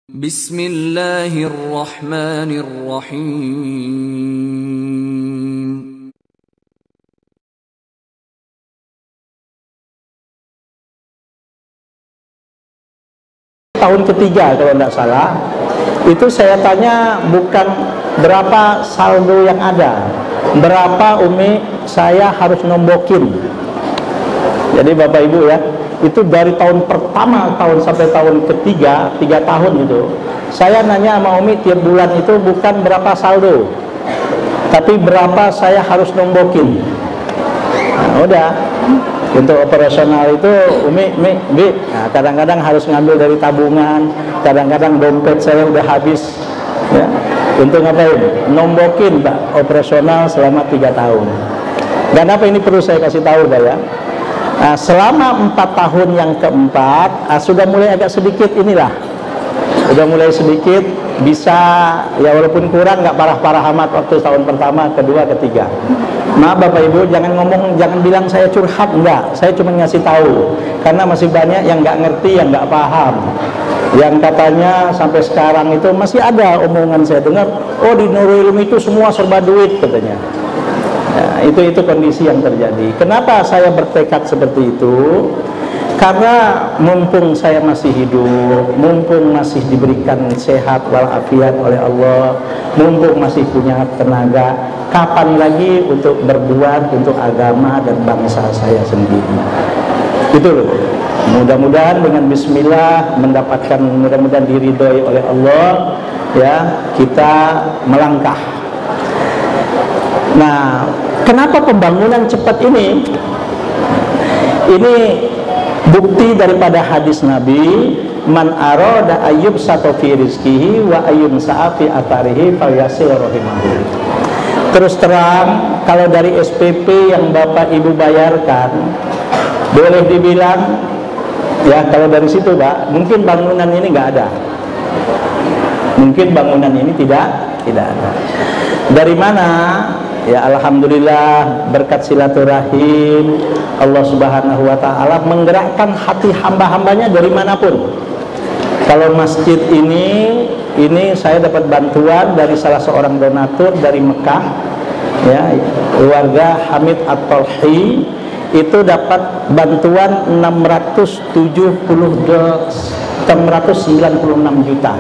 Bismillahirrahmanirrahim. Tahun ketiga kalau tidak salah, itu saya tanya bukan berapa saldo yang ada, berapa Umi saya harus nombokin. Jadi Bapak Ibu ya, itu dari tahun pertama sampai tahun ketiga, 3 tahun itu, saya nanya sama Umi tiap bulan itu bukan berapa saldo, tapi berapa saya harus nombokin. Nah, udah. Untuk operasional itu Umi, nah, kadang-kadang harus ngambil dari tabungan, kadang-kadang dompet saya udah habis ya. Untuk ngapain? Nombokin Pak, operasional selama 3 tahun. Dan apa ini perlu saya kasih tahu Pak ya, nah, selama 4 tahun yang keempat sudah mulai agak sedikit inilah, udah mulai sedikit bisa ya, walaupun kurang, nggak parah-parah amat waktu tahun pertama, kedua, ketiga. Maaf Bapak Ibu, jangan bilang saya curhat, enggak, saya cuma ngasih tahu karena masih banyak yang nggak ngerti, yang nggak paham, yang katanya sampai sekarang itu masih ada omongan saya dengar, oh di Nurul Ilmi itu semua serba duit katanya. Nah, itu kondisi yang terjadi. Kenapa saya bertekad seperti itu? Karena mumpung saya masih hidup, mumpung masih diberikan sehat walafiat oleh Allah, mumpung masih punya tenaga, kapan lagi untuk berbuat untuk agama dan bangsa saya sendiri. Itu loh. Mudah-mudahan dengan bismillah mendapatkan, mudah-mudahan diridhoi oleh Allah ya, kita melangkah. Nah, kenapa pembangunan cepat ini? Ini bukti daripada hadis Nabi, man arada ayyub sato fi rizkihi wa ayyun sa'afi atarihi falyasir rahimahu. Terus terang, kalau dari SPP yang Bapak Ibu bayarkan, boleh dibilang ya, kalau dari situ Pak, mungkin bangunan ini nggak ada, mungkin bangunan ini tidak ada. Dari mana? Ya alhamdulillah, berkat silaturahim Allah Subhanahu wa ta'ala menggerakkan hati hamba-hambanya dari manapun. Kalau masjid ini saya dapat bantuan dari salah seorang donatur dari Mekah ya, keluarga Hamid At-Tolhi, itu dapat bantuan 696 juta.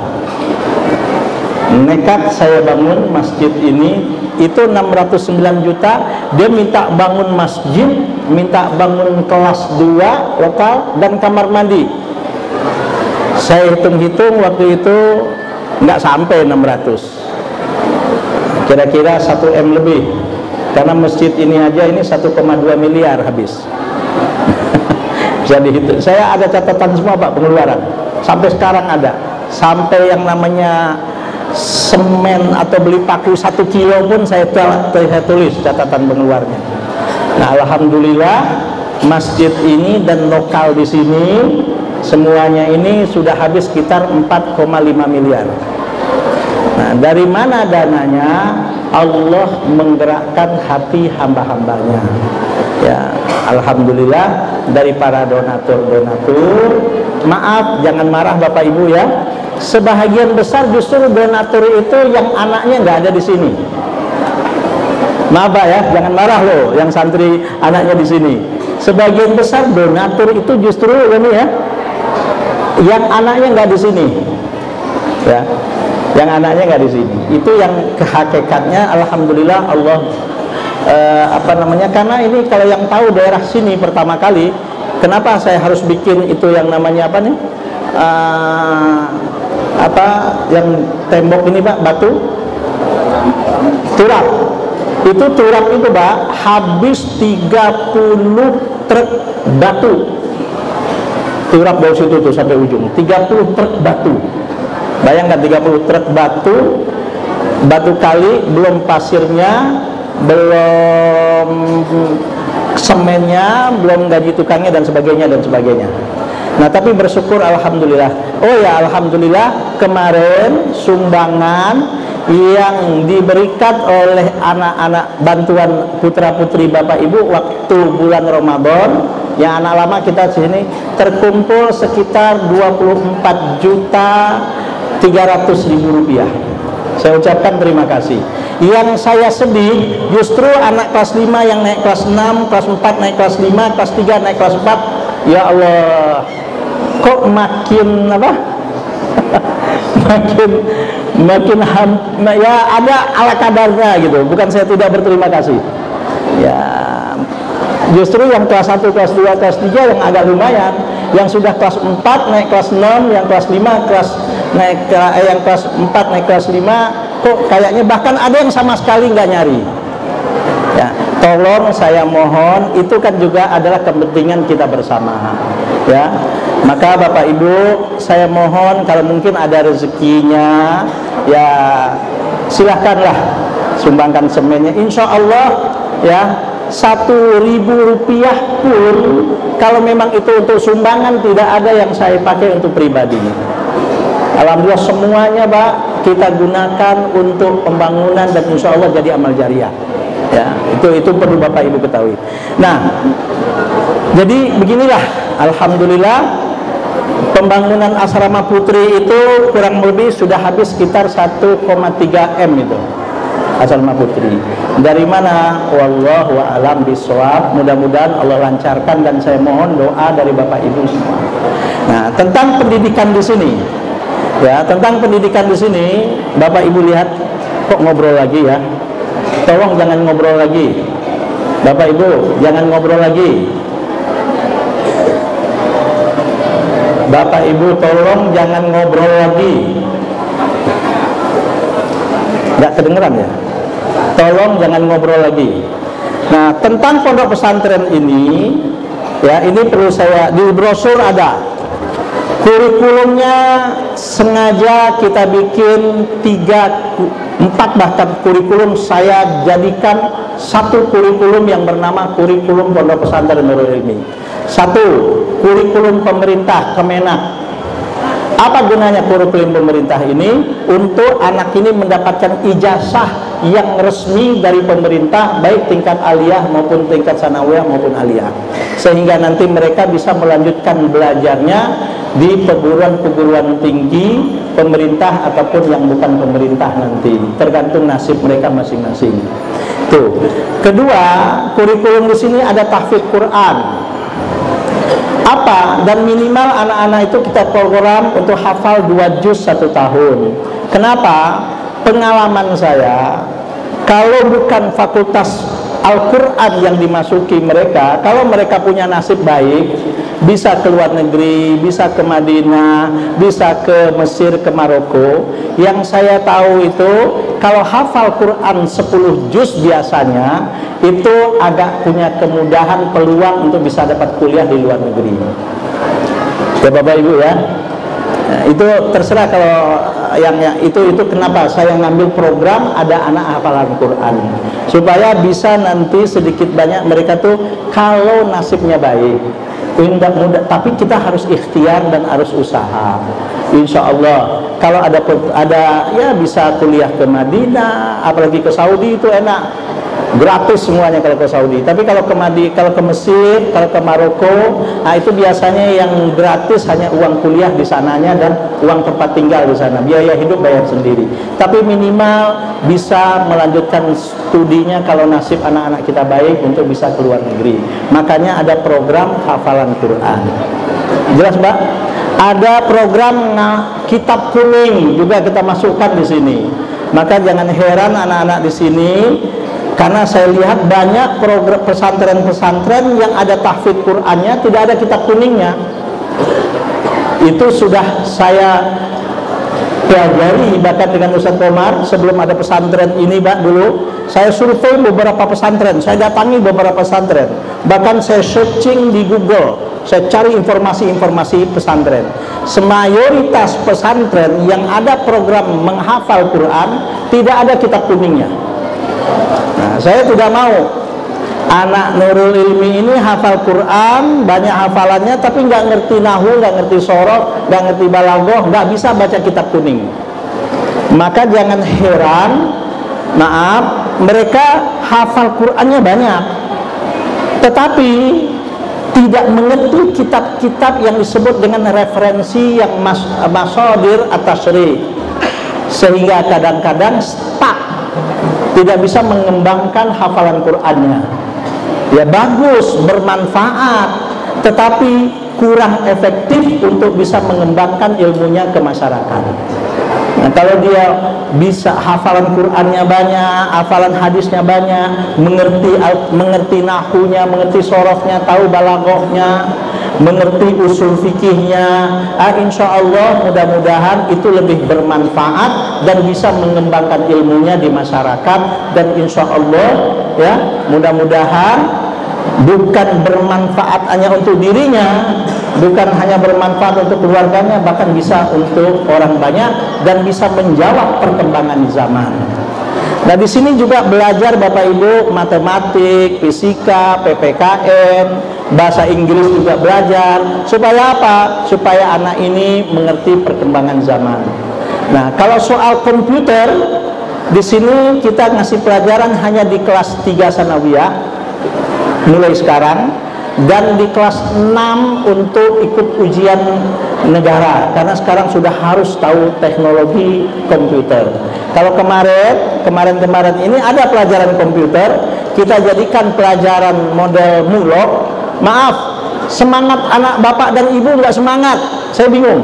Nekat saya bangun masjid ini, itu 609 juta. Dia minta bangun masjid, minta bangun kelas 2 lokal dan kamar mandi. Saya hitung-hitung waktu itu nggak sampai 600, kira-kira 1 M lebih, karena masjid ini aja ini 1,2 miliar habis. Jadi itu saya ada catatan semua Pak, pengeluaran sampai sekarang ada, sampai yang namanya semen atau beli paku 1 kilo pun saya tulis catatan pengeluarnya. Nah alhamdulillah masjid ini dan lokal di sini semuanya ini sudah habis sekitar 4,5 miliar. Nah dari mana dananya? Allah menggerakkan hati hamba-hambanya ya, alhamdulillah, dari para donatur. Maaf, jangan marah Bapak Ibu ya, sebahagian besar justru donatur itu yang anaknya nggak ada di sini. Maaf Pak ya, jangan marah loh yang santri anaknya di sini. Sebagian besar donatur itu justru ini ya, yang anaknya nggak di sini ya, yang anaknya nggak di sini. Itu yang kehakikatnya alhamdulillah Allah karena ini kalau yang tahu daerah sini pertama kali, kenapa saya harus bikin itu yang namanya apa nih? Yang tembok ini Pak, batu turap. Itu turap itu Pak habis 30 truk batu. Turap dari situ tuh sampai ujung 30 truk batu. Bayangkan 30 truk batu kali, belum pasirnya, belum semennya, belum gaji tukangnya dan sebagainya. Nah tapi bersyukur alhamdulillah. Oh ya alhamdulillah, kemarin sumbangan yang diberikan oleh anak-anak bantuan putra putri Bapak Ibu waktu bulan Ramadan, yang anak lama kita sini terkumpul sekitar 24 juta Rp300.000. Saya ucapkan terima kasih. Yang saya sedih justru anak kelas 5 yang naik kelas 6, kelas 4 naik kelas 5, kelas 3 naik kelas 4. Ya Allah, kok makin apa? makin ya ada ala kadarnya gitu. Bukan saya tidak berterima kasih. Ya, justru yang kelas 1, kelas 2, kelas 3 yang agak lumayan. Yang sudah kelas 4 naik kelas 6, yang kelas 5 yang kelas 4 naik kelas 5, kok kayaknya bahkan ada yang sama sekali nggak nyari. Ya, tolong saya mohon, itu kan juga adalah kepentingan kita bersama. Ya, maka Bapak Ibu, saya mohon kalau mungkin ada rezekinya, ya silahkanlah sumbangkan semennya. Insya Allah ya, Rp1.000 pun kalau memang itu untuk sumbangan, tidak ada yang saya pakai untuk pribadi. Alhamdulillah semuanya Pak kita gunakan untuk pembangunan dan insya Allah jadi amal jariah. Ya, itu perlu Bapak Ibu ketahui. Nah, jadi beginilah, alhamdulillah pembangunan asrama putri itu kurang lebih sudah habis sekitar 1,3 M itu. Asrama putri. Dari mana? Wallahu a'lam bishawab. Mudah-mudahan Allah lancarkan dan saya mohon doa dari Bapak Ibu semua. Nah, tentang pendidikan di sini. Ya, tentang pendidikan di sini, Bapak Ibu lihat kok ngobrol lagi ya. Tolong jangan ngobrol lagi. Bapak Ibu, jangan ngobrol lagi. Bapak Ibu tolong jangan ngobrol lagi. Nggak kedengeran ya? Tolong jangan ngobrol lagi. Nah, tentang pondok pesantren ini, ya ini perlu saya, di brosur ada kurikulumnya, sengaja kita bikin 4 bahkan kurikulum saya jadikan satu kurikulum yang bernama kurikulum pondok pesantren Nurul Ilmi. 1, kurikulum pemerintah Kemenak. Apa gunanya kurikulum pemerintah ini? Untuk anak ini mendapatkan ijazah yang resmi dari pemerintah, baik tingkat aliyah maupun tingkat sanawiyah maupun aliyah, sehingga nanti mereka bisa melanjutkan belajarnya di perguruan-perguruan tinggi pemerintah ataupun yang bukan pemerintah nanti, tergantung nasib mereka masing-masing. Tuh. Kedua, kurikulum di sini ada tahfidz Quran. Apa? Dan minimal anak-anak itu kita program untuk hafal 2 juz 1 tahun. Kenapa? Pengalaman saya, kalau bukan fakultas Al-Quran yang dimasuki mereka, kalau mereka punya nasib baik, bisa ke luar negeri, bisa ke Madinah, bisa ke Mesir, ke Maroko. Yang saya tahu itu, kalau hafal Quran 10 juz biasanya, itu agak punya kemudahan peluang untuk bisa dapat kuliah di luar negeri. Ya Bapak Ibu ya. Nah, itu terserah kalau yang itu kenapa saya ngambil program ada anak hafalan Quran supaya bisa nanti sedikit banyak mereka tuh kalau nasibnya baik mudah, tapi kita harus ikhtiar dan harus usaha. Insya Allah kalau ada ya bisa kuliah ke Madinah, apalagi ke Saudi itu enak. Gratis semuanya kalau ke Saudi. Tapi kalau ke Mesir, kalau ke Maroko, nah itu biasanya yang gratis hanya uang kuliah di sananya dan uang tempat tinggal di sana. Biaya hidup bayar sendiri. Tapi minimal bisa melanjutkan studinya kalau nasib anak-anak kita baik untuk bisa ke luar negeri. Makanya ada program hafalan Quran. Jelas, Mbak? Ada program kitab kuning juga kita masukkan di sini. Maka jangan heran anak-anak di sini, karena saya lihat banyak program pesantren-pesantren yang ada tahfidz Qur'annya tidak ada kitab kuningnya. Itu sudah saya pelajari bahkan dengan Ustaz Komar sebelum ada pesantren ini, Pak, dulu saya survei beberapa pesantren, saya datangi beberapa pesantren, bahkan saya searching di Google, saya cari informasi-informasi pesantren. Semayoritas pesantren yang ada program menghafal Quran tidak ada kitab kuningnya. Nah, saya tidak mau anak Nurul Ilmi ini hafal Quran, banyak hafalannya, tapi nggak ngerti nahu, nggak ngerti sorok, nggak ngerti balaghah, nggak bisa baca kitab kuning. Maka jangan heran, maaf, mereka hafal Qurannya banyak, tetapi tidak mengerti kitab-kitab yang disebut dengan referensi yang masadir at-tasyri', sehingga kadang-kadang stuck, tidak bisa mengembangkan hafalan Qur'annya. Ya bagus, bermanfaat, tetapi kurang efektif untuk bisa mengembangkan ilmunya ke masyarakat. Nah, kalau dia bisa hafalan Qur'annya banyak, hafalan hadisnya banyak, mengerti nahunya, mengerti sorofnya, tahu balaghahnya, mengerti usul fikihnya, insya Allah mudah-mudahan itu lebih bermanfaat dan bisa mengembangkan ilmunya di masyarakat. Dan insya Allah ya mudah-mudahan bukan bermanfaat hanya untuk dirinya, bukan hanya bermanfaat untuk keluarganya, bahkan bisa untuk orang banyak dan bisa menjawab perkembangan zaman. Nah, di sini juga belajar Bapak Ibu matematik, fisika, PPKN, bahasa Inggris juga belajar. Supaya apa? Supaya anak ini mengerti perkembangan zaman. Nah, kalau soal komputer, di sini kita ngasih pelajaran hanya di kelas 3 sanawiyah mulai sekarang, dan di kelas 6 untuk ikut ujian negara, karena sekarang sudah harus tahu teknologi komputer. Kalau kemarin ini ada pelajaran komputer, kita jadikan pelajaran model mulok. Maaf, semangat anak bapak dan ibu nggak semangat, saya bingung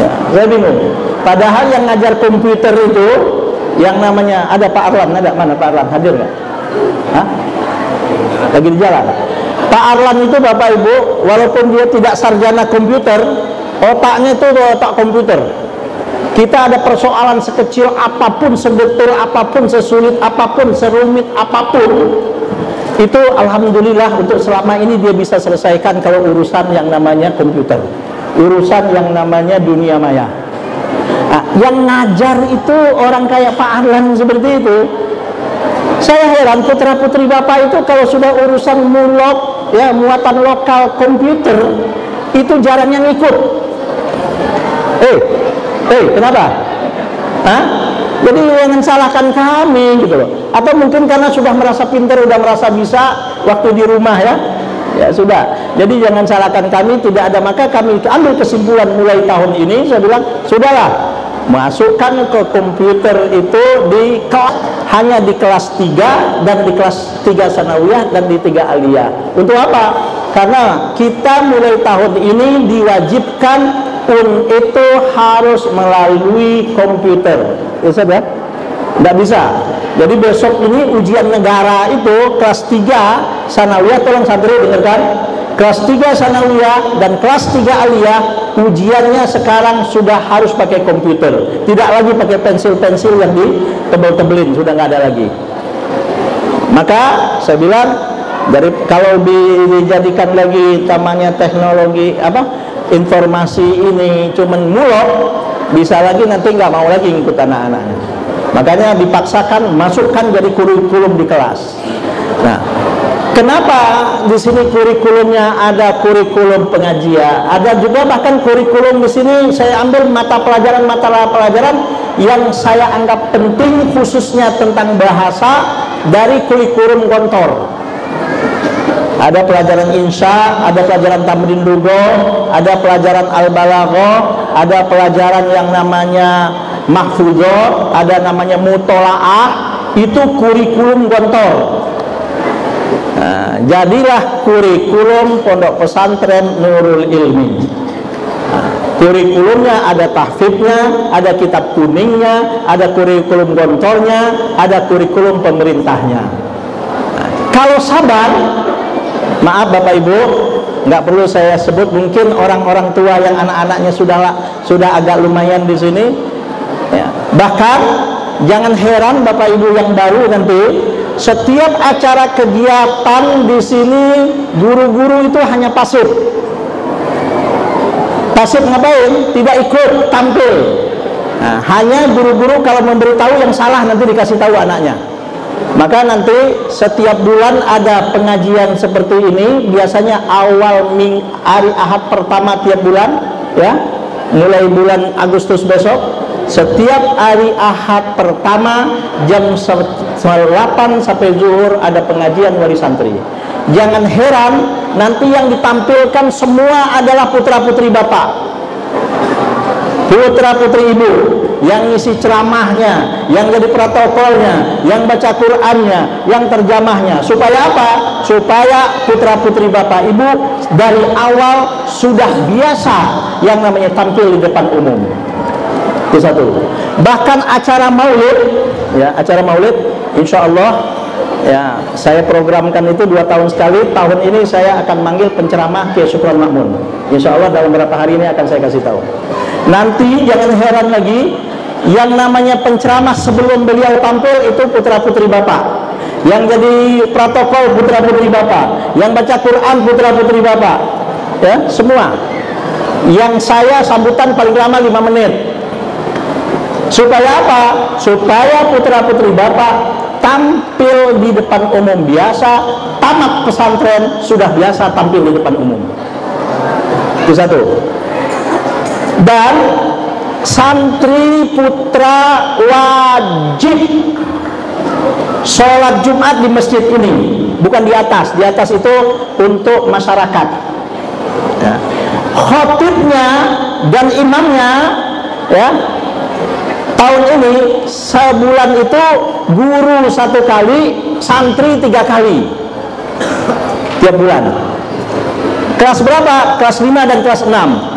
ya, saya bingung. Padahal yang ngajar komputer itu yang namanya, ada Pak Arlan, ada mana Pak Arlan, hadir nggak? Hah? Lagi di jalan. Pak Arlan itu Bapak Ibu, walaupun dia tidak sarjana komputer, otaknya itu otak komputer. Kita ada persoalan sekecil apapun, sebetul apapun, sesulit apapun, serumit apapun, itu alhamdulillah untuk selama ini dia bisa selesaikan kalau urusan yang namanya komputer, urusan yang namanya dunia maya. Nah, yang ngajar itu orang kayak Pak Arlan seperti itu. Saya heran putra-putri Bapak itu kalau sudah urusan mulok, ya muatan lokal komputer, itu jarangnya ngikut. Kenapa? Hah? Jadi jangan salahkan kami gitu loh. Atau mungkin karena sudah merasa pintar, sudah merasa bisa waktu di rumah ya. Ya sudah. Jadi jangan salahkan kami, tidak ada. Maka kami ambil kesimpulan mulai tahun ini, saya bilang sudahlah, masukkan ke komputer itu di hanya di kelas 3 dan di kelas 3 sanawiyah dan di 3 aliyah. Untuk apa? Karena kita mulai tahun ini diwajibkan itu harus melalui komputer. Ya sudah? Tidak bisa. Jadi besok ini ujian negara itu kelas 3 sanawiyah, tolong santri dengarkan. Kelas 3 sanawiyah dan kelas 3 aliyah ujiannya sekarang sudah harus pakai komputer, tidak lagi pakai pensil-pensil yang ditebel-tebelin, sudah nggak ada lagi. Maka saya bilang, dari kalau dijadikan lagi namanya teknologi informasi ini cuman mulok, bisa lagi nanti nggak mau lagi ngikut anak-anaknya. Makanya dipaksakan masukkan jadi kurikulum di kelas. Nah, kenapa di sini kurikulumnya ada kurikulum pengajian, ada juga bahkan kurikulum di sini saya ambil mata pelajaran yang saya anggap penting, khususnya tentang bahasa dari kurikulum Gontor. Ada pelajaran insya, ada pelajaran tamrin lugah, ada pelajaran al-balaghah, ada pelajaran yang namanya mahfuzah, ada namanya mutolaah, itu kurikulum Gontor. Nah, jadilah kurikulum Pondok Pesantren Nurul Ilmi. Nah, kurikulumnya ada tahfidnya, ada kitab kuningnya, ada kurikulum Gontornya, ada kurikulum pemerintahnya. Nah, kalau sabar, maaf Bapak Ibu, nggak perlu saya sebut, mungkin orang-orang tua yang anak-anaknya sudah agak lumayan di sini. Ya. Bahkan jangan heran Bapak Ibu yang baru nanti, setiap acara kegiatan di sini guru-guru itu hanya pasif. Pasif ngapain? Tidak ikut tampil. Nah, hanya guru-guru kalau memberitahu yang salah nanti dikasih tahu anaknya. Maka nanti setiap bulan ada pengajian seperti ini, biasanya awal hari Ahad pertama tiap bulan, ya, mulai bulan Agustus besok. Setiap hari Ahad pertama jam 8 sampai zuhur ada pengajian wali santri. Jangan heran nanti yang ditampilkan semua adalah putra-putri bapak, putra-putri ibu, yang ngisi ceramahnya, yang jadi protokolnya, yang baca Qur'annya, yang terjemahnya. Supaya apa? Supaya putra-putri bapak ibu dari awal sudah biasa yang namanya tampil di depan umum. Itu satu. Bahkan acara maulid, ya, acara maulid, insya Allah, ya, saya programkan itu 2 tahun sekali. Tahun ini saya akan manggil penceramah Kiai Syukron Makmun. Insya Allah dalam beberapa hari ini akan saya kasih tahu. Nanti jangan heran lagi, yang namanya penceramah sebelum beliau tampil itu putra-putri bapak, yang jadi protokol putra-putri bapak, yang baca Quran putra-putri bapak, ya, semua. Yang saya sambutan paling lama 5 menit. Supaya apa? Supaya putra-putri bapak tampil di depan umum biasa, tamat pesantren sudah biasa tampil di depan umum. Itu satu. Dan santri putra wajib sholat Jumat di masjid ini, bukan di atas. Di atas itu untuk masyarakat, ya. Khotibnya dan imamnya, ya, tahun ini sebulan itu guru 1 kali, santri 3 kali tiap bulan. Kelas berapa? Kelas 5 dan kelas 6,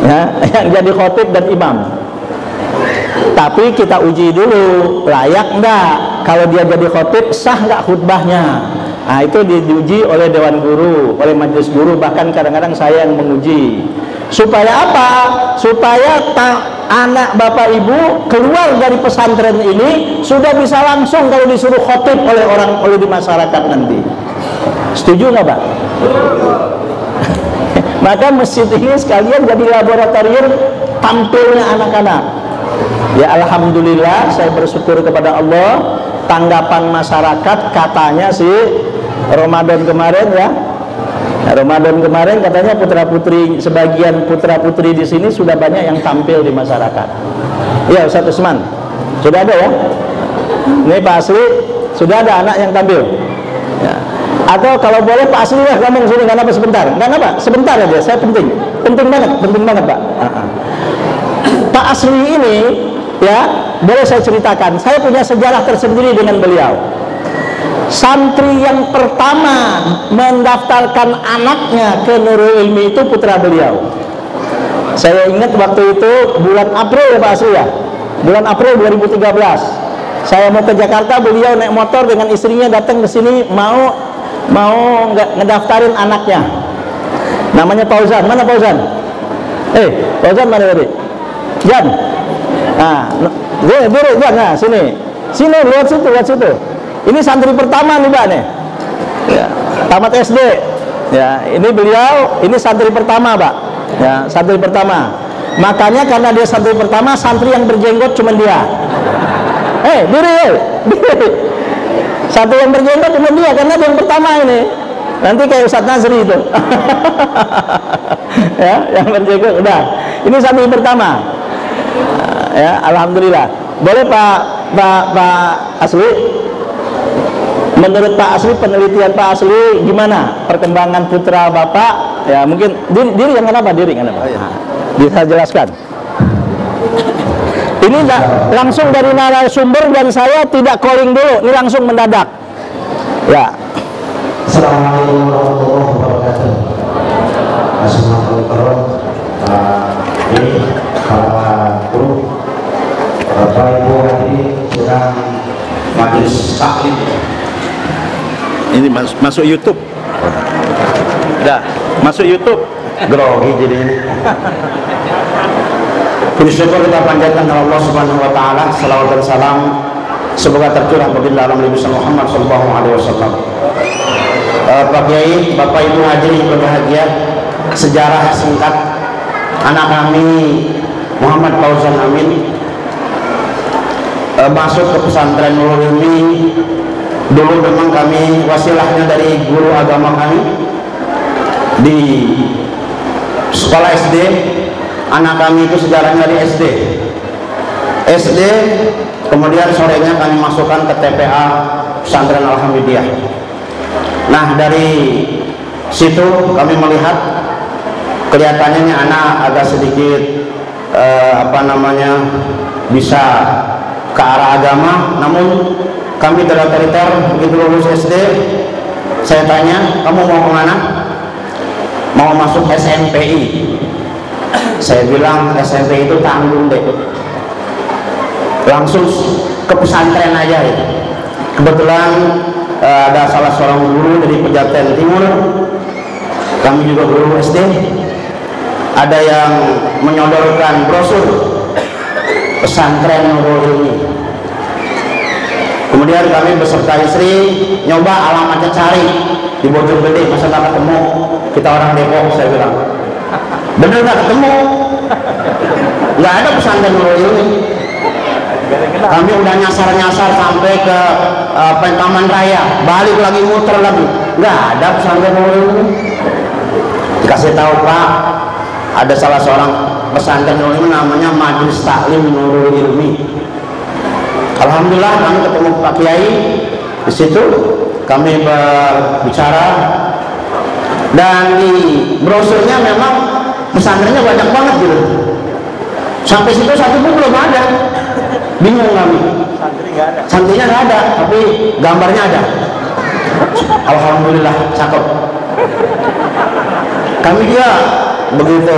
ya, yang jadi khotib dan imam. Tapi kita uji dulu, layak enggak? Kalau dia jadi khotib, sah enggak khutbahnya? Nah, itu diuji oleh dewan guru, oleh majelis guru, bahkan kadang-kadang saya yang menguji. Supaya apa? Supaya anak bapak ibu keluar dari pesantren ini sudah bisa langsung kalau disuruh khotib oleh di masyarakat nanti. Setuju nggak, Pak? Maka masjid ini sekalian jadi laboratorium tampilnya anak-anak. Ya, alhamdulillah, saya bersyukur kepada Allah. Tanggapan masyarakat katanya sih Ramadan kemarin, ya, Ramadan kemarin katanya putra-putri, sebagian putra-putri di sini sudah banyak yang tampil di masyarakat. Ya, Ustaz Usman, sudah ada, ya? Ini Pak Asli, sudah ada anak yang tampil, ya. Atau kalau boleh Pak Asli lah ngomong sini, nggak apa sebentar, nggak apa, sebentar aja, saya penting banget Pak. Pak Asli ini, ya, boleh saya ceritakan, saya punya sejarah tersendiri dengan beliau. Santri yang pertama mendaftarkan anaknya ke Nurul Ilmi itu putra beliau. Saya ingat waktu itu bulan April, ya Pak Asri, ya, bulan April 2013. Saya mau ke Jakarta, beliau naik motor dengan istrinya datang ke sini mau ngedaftarin anaknya. Namanya Fauzan. Mana Fauzan? Fauzan mana tadi? Jan. Nah, Jan, nah sini, lihat situ. Ini santri pertama nih, Pak, nih, ya, tamat SD, ya. Ini beliau, ini santri pertama, Pak, ya, santri pertama. Makanya karena dia santri pertama, santri yang berjenggot cuma dia. Diri. Santri yang berjenggot cuma dia, karena dia yang pertama ini. Nanti kayak Ustadz Nazri itu. Ya, yang berjenggot udah. Ini santri pertama. Ya, alhamdulillah. Boleh Pak Asli? Menurut Pak Asli, penelitian Pak Asli gimana perkembangan putra Bapak? Ya, mungkin diri yang kenapa? Bisa jelaskan. Ini langsung dari narasumber dan saya tidak calling dulu, ini langsung mendadak. Ya. Assalamualaikum warahmatullahi wabarakatuh. Assalamualaikum Pak Guru, Bapak Ibu hadirin sedang majelis taklim. Ini masuk YouTube. Udah, masuk YouTube. Grogi jadi ini. Puji syukur kita panjatkan kepada Allah Subhanahu wa taala, salawat dan salam semoga tercurah baginda alam Nabi Muhammad sallallahu alaihi wasallam. Pak Kiai, Bapak Ibu hadirin berbahagia, sejarah singkat anak kami Muhammad Fauzan Amin masuk ke pesantren Nurul Ilmi. Dulu memang kami wasilahnya dari guru agama kami di sekolah SD. Anak kami itu sejarahnya dari SD, kemudian sorenya kami masukkan ke TPA Pesantren Alhamdulillah. Nah, dari situ kami melihat kelihatannya ini anak agak sedikit bisa ke arah agama, namun kami terlalu begitu lulus SD saya tanya, kamu mau kemana? Mau masuk SMPI. Saya bilang SMP itu tanggung deh, langsung ke pesantren aja ya. Kebetulan ada salah seorang guru dari Pejaten Timur, kami juga guru SD, ada yang menyodorkan brosur pesantren Nurul Ilmi. Kemudian kami beserta istri nyoba alamatnya, cari di Bojonggede, masa tak ketemu, kita orang Depok. Saya bilang bener gak ketemu, nggak ada pesantren Nurul Ilmi. Kami udah nyasar-nyasar sampai ke Taman Raya, balik lagi muter lagi, nggak ada pesantren Nurul Ilmi. Dikasih tahu, Pak, ada salah seorang pesantren Nurul Ilmi namanya Majelis Taklim Nurul Ilmi. Alhamdulillah kami ketemu Pak Kiai di situ, kami berbicara, dan di brosurnya memang pesantrennya banyak banget gitu. Sampai situ satu pun belum ada. Bingung kami. Santrinya nggak ada, tapi gambarnya ada. Alhamdulillah, cakep. Kami juga begitu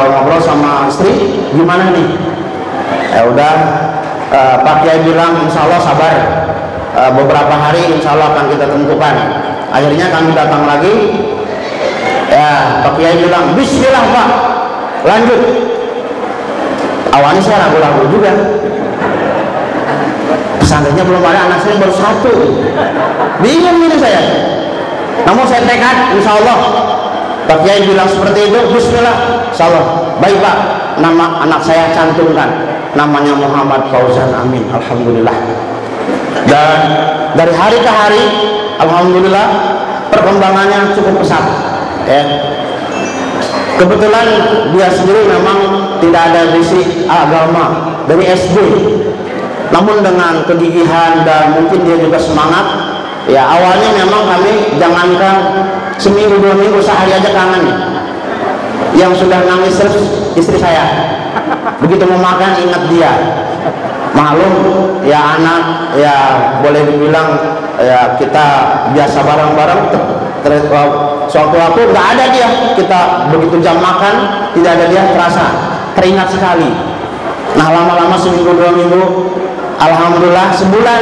ngobrol sama istri, gimana nih? Ya udah, Pak Kiai bilang insya Allah sabar, beberapa hari insya Allah akan kita tentukan. Akhirnya kami datang lagi, ya Pak Kiai bilang bismillah Pak, lanjut. Awalnya saya ragu-ragu juga, pesantrennya belum ada, anak saya baru satu, bingung ini saya. Namun saya tekad, insya Allah. Pak Kiai bilang seperti itu, bismillah, insya Allah. Baik Pak, nama anak saya cantumkan, namanya Muhammad Fauzan Amin. Alhamdulillah. Dan dari hari ke hari, alhamdulillah perkembangannya cukup pesat. Ya. Kebetulan dia sendiri memang tidak ada basic agama dari SD, namun dengan kegigihan dan mungkin dia juga semangat. Ya awalnya memang kami jangankan seminggu 2 minggu, sehari aja kangen. Yang sudah nangis terus istri saya, begitu mau makan ingat dia. Maklum ya anak, ya boleh dibilang ya kita biasa bareng-bareng. Suatu waktu nggak ada dia, kita begitu jam makan tidak ada dia, terasa teringat sekali. Nah lama-lama seminggu 2 minggu, alhamdulillah sebulan.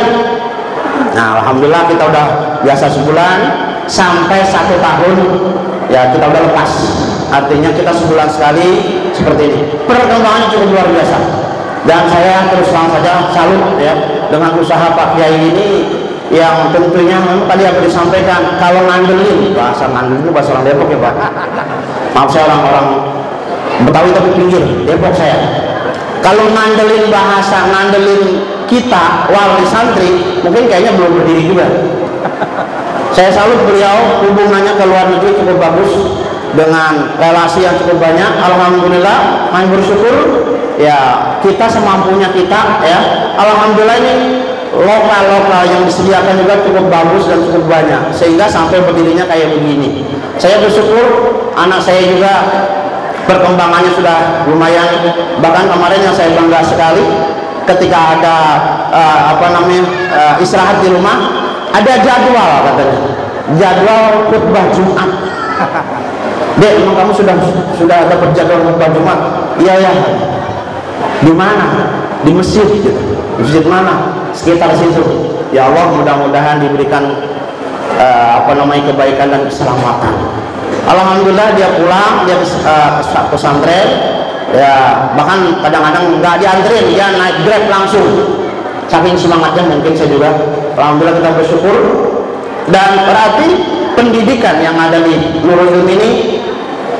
Nah alhamdulillah kita udah biasa sebulan sampai 1 tahun, ya kita udah lepas. Artinya kita sebulan sekali seperti ini. Perkembangannya cukup luar biasa. Dan saya terus terang saja salut ya dengan usaha Pak Kiai ini, yang tentunya memang tadi apa disampaikan, kalau ngandelin, bahasa ngandelin itu bahasa orang Depok ya Pak. Maaf saya orang Betawi tapi pinggir Depok saya. Kalau ngandelin bahasa, ngandelin kita wali santri, mungkin kayaknya belum berdiri juga. Saya salut beliau, hubungannya ke luar negeri cukup bagus, dengan relasi yang cukup banyak. Alhamdulillah, kami bersyukur ya kita semampunya kita ya. Alhamdulillah ini lokal yang disediakan juga cukup bagus dan cukup banyak, sehingga sampai berdirinya kayak begini. Saya bersyukur anak saya juga perkembangannya sudah lumayan. Bahkan kemarin yang saya bangga sekali, ketika ada istirahat di rumah, ada jadwal katanya, jadwal khutbah Jumat. Dek, emang kamu sudah dapat jadwal khutbah Jumat? Iya ya. Di mana? Di masjid gitu. Di masjid mana? Sekitar situ. Ya Allah, mudah-mudahan diberikan kebaikan dan keselamatan. Alhamdulillah dia pulang, dia ke pesantren, ya bahkan kadang-kadang nggak dianterin, dia naik Grab langsung. Saking semangatnya mungkin saya juga. Alhamdulillah kita bersyukur. Dan berarti pendidikan yang ada di Nurul Ilmi ini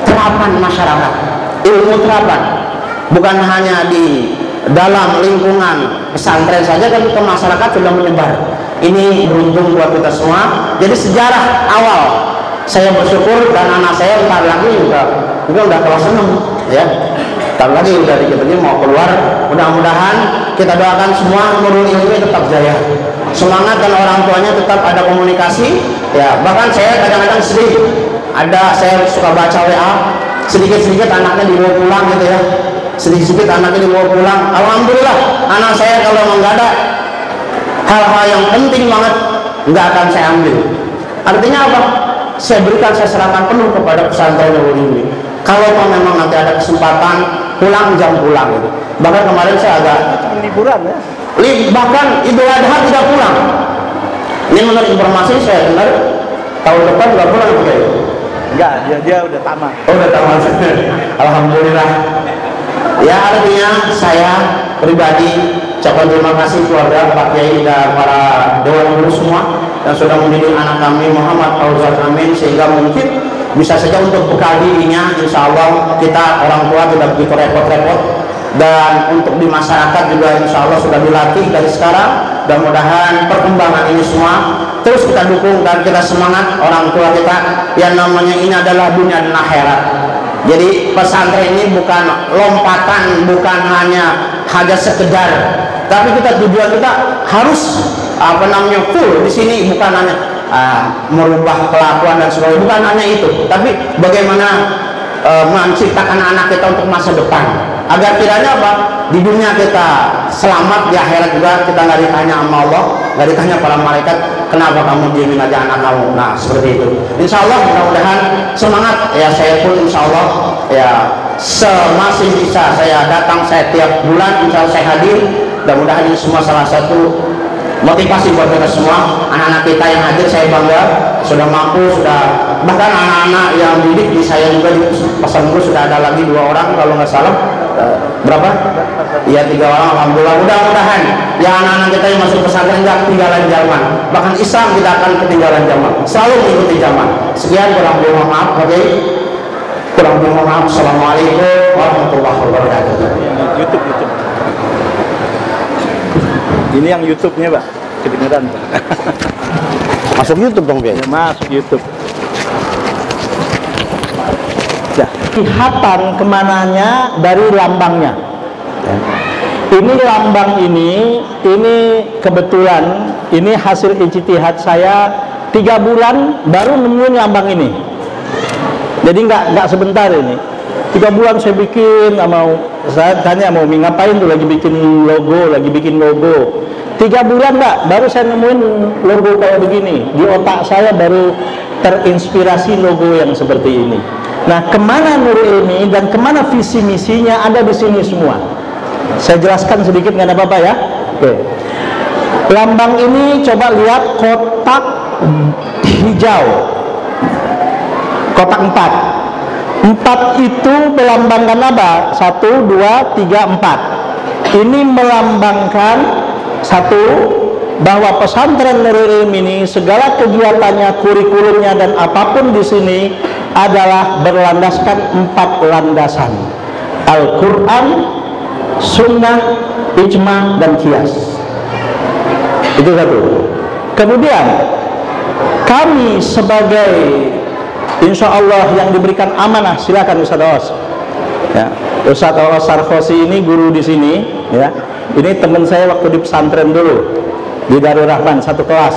terapan masyarakat, ilmu terapan, bukan hanya di dalam lingkungan pesantren saja, tapi ke masyarakat sudah menyebar. Ini beruntung buat kita semua. Jadi sejarah awal saya bersyukur, dan anak saya bentar lagi udah kelas 6 ya, bentar lagi udah dikit lagi mau keluar. Mudah-mudahan kita doakan semua Nurul Ilmi tetap jaya, semangat, dan orang tuanya tetap ada komunikasi ya. Bahkan saya kadang-kadang sedih ada, saya suka baca WA, sedikit-sedikit anaknya dibawa pulang gitu ya, sedikit-sedikit anaknya dibawa pulang. Alhamdulillah, anak saya kalau nggak ada hal-hal yang penting banget nggak akan saya ambil. Artinya apa? Saya berikan, saya serahkan penuh kepada pesantren Nurul Ilmi. Kalau memang nanti ada kesempatan pulang, jam pulang gitu. Bahkan kemarin saya agak liburan ya, bahkan Idul Adha tidak pulang. Ini menurut informasi saya dengar tahun depan nggak pulang gitu. enggak, dia udah tamat. Oh, udah tamat. Alhamdulillah. Ya, artinya saya pribadi ucapkan terima kasih keluarga Pak Kiai dan para dewan guru semua yang sudah mendidik anak kami Muhammad Fauzan Amin, sehingga mungkin bisa saja untuk bekal dirinya, insya Allah kita orang tua tidak begitu repot-repot, dan untuk di masyarakat juga insya Allah sudah dilatih dari sekarang. Mudah-mudahan perkembangan ini semua terus kita dukung dan kita semangat orang tua kita, yang namanya ini adalah dunia dan akhirat. Jadi pesantren ini bukan lompatan, bukan hanya sekedar, tapi kita tujuan kita harus full di sini, bukan hanya merubah kelakuan dan sebagainya, bukan hanya itu, tapi bagaimana menciptakan anak kita untuk masa depan, agar kiranya apa, di dunia kita selamat, di akhirat juga kita nggak ditanya sama Allah, nggak ditanya para malaikat, kenapa kamu diemin aja anak kamu. Nah, seperti itu. Insya Allah mudah-mudahan semangat ya. Saya pun insya Allah ya semasih bisa saya datang, saya tiap bulan insya Allah saya hadir. Mudah-mudahan ini semua salah satu motivasi buat kita semua. Anak-anak kita yang hadir saya bangga, sudah mampu, sudah bahkan anak-anak yang didik di saya juga di pesantren sudah ada lagi 2 orang kalau nggak salah. Berapa? Iya, 3 orang. Alhamdulillah. Mudah-mudahan ya anak-anak kita yang masuk pesantren nggak ketinggalan zaman. Bahkan Islam tidak akan ketinggalan zaman, selalu mengikuti zaman. Sekian, kurang lebih mohon maaf. Oke, kurang lebih mohon maaf. Assalamualaikum warahmatullahi wabarakatuh. YouTube. Ini yang YouTube-nya, Pak. Kedengeran, Pak. Masuk YouTube dong, Pak. Ya, masuk YouTube. Ya, kelihatan kemananya dari lambangnya. Ya. Ini lambang ini kebetulan ini hasil ijtihad saya 3 bulan baru nemuin lambang ini. Jadi nggak sebentar ini. 3 bulan saya bikin, saya tanya mau ngapain tuh, lagi bikin logo. 3 bulan Mbak, baru saya nemuin logo kayak begini. Di otak saya baru terinspirasi logo yang seperti ini. Nah, kemana Nurul Ilmi dan kemana visi misinya ada di sini semua. Saya jelaskan sedikit, nggak ada apa-apa ya. Oke. Lambang ini coba lihat kotak hijau, kotak 4. 4 itu melambangkan apa? 1, 2, 3, 4. Ini melambangkan satu, bahwa pesantren Nurul Ilmi ini segala kegiatannya, kurikulumnya dan apapun di sini adalah berlandaskan 4 landasan: Al-Quran, Sunnah, Ijma, dan Qiyas. Itu satu. Kemudian kami sebagai insya Allah yang diberikan amanah, silakan Ustaz Awas. Ya, Ustaz Awas Sarkosi ini guru di sini. Ya, ini teman saya waktu di pesantren dulu di Darul Rahman, satu kelas.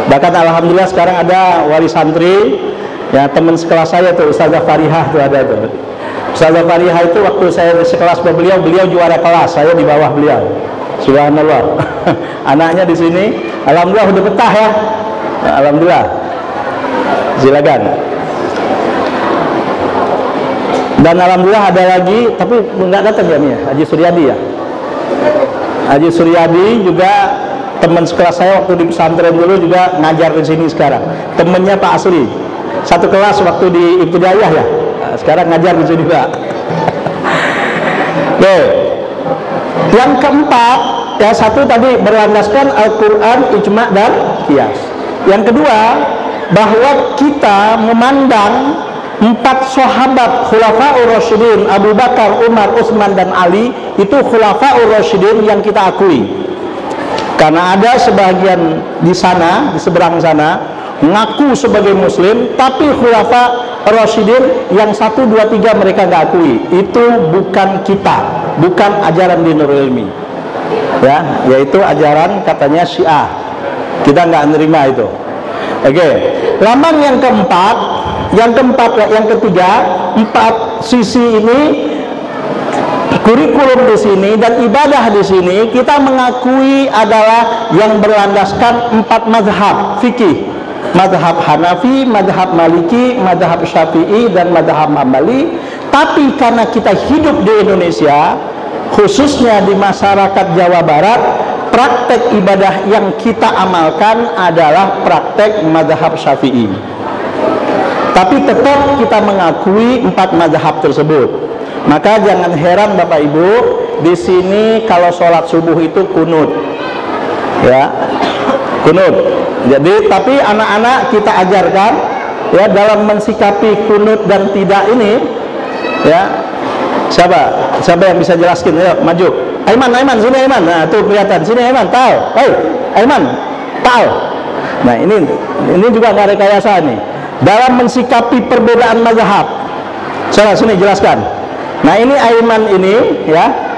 Bahkan alhamdulillah sekarang ada wali santri, ya teman sekelas saya tuh, Ustazah Farihah tuh ada tuh. Ustazah Farihah itu waktu saya sekelas beliau juara kelas, saya di bawah beliau. Subhanallah. Anaknya di sini, alhamdulillah udah betah ya. Alhamdulillah. Silakan. Dan alhamdulillah ada lagi, tapi nggak datang ya nih ya, Haji Suryadi ya. Haji Suryadi juga teman sekelas saya waktu di pesantren dulu, juga ngajar di sini sekarang. Temennya Pak Asri, satu kelas waktu di Ibtidaiyah ya. Nah, sekarang ngajar di sini Pak. Oke. Yang keempat, ya satu tadi berlandaskan Al-Quran, Ijma, dan Qiyas. Yang kedua, bahwa kita memandang 4 sahabat Khulafaur Rasyidin, Abu Bakar, Umar, Utsman, dan Ali, itu Khulafaur Rasyidin yang kita akui. Karena ada sebagian di sana, di seberang sana, ngaku sebagai muslim, tapi Khulafa Rasyidin yang 1, 2, 3 mereka nggak akui. Itu bukan kita, bukan ajaran di Nurul Ilmi. Ya, yaitu ajaran katanya Syiah. Kita nggak nerima itu. Oke. Lambang yang keempat, yang ketiga, 4 sisi ini, kurikulum di sini dan ibadah di sini kita mengakui adalah yang berlandaskan 4 mazhab fikih. Mazhab Hanafi, mazhab Maliki, mazhab Syafi'i, dan mazhab Hambali. Tapi karena kita hidup di Indonesia, khususnya di masyarakat Jawa Barat, praktek ibadah yang kita amalkan adalah praktek mazhab Syafi'i. Tapi tetap kita mengakui 4 mazhab tersebut. Maka jangan heran Bapak Ibu, di sini kalau sholat subuh itu kunut, ya, kunut. Jadi tapi anak-anak kita ajarkan ya dalam mensikapi kunut dan tidak ini, ya. Siapa yang bisa jelaskan? Ayo maju. Aiman, sini Aiman. Nah, tuh kelihatan. Sini Aiman, tahu. Hei, Aiman, tahu. Nah, ini juga nggak rekayasa nih. Dalam mensikapi perbedaan mazhab. Salah, sini jelaskan. Nah, ini Aiman ini, ya.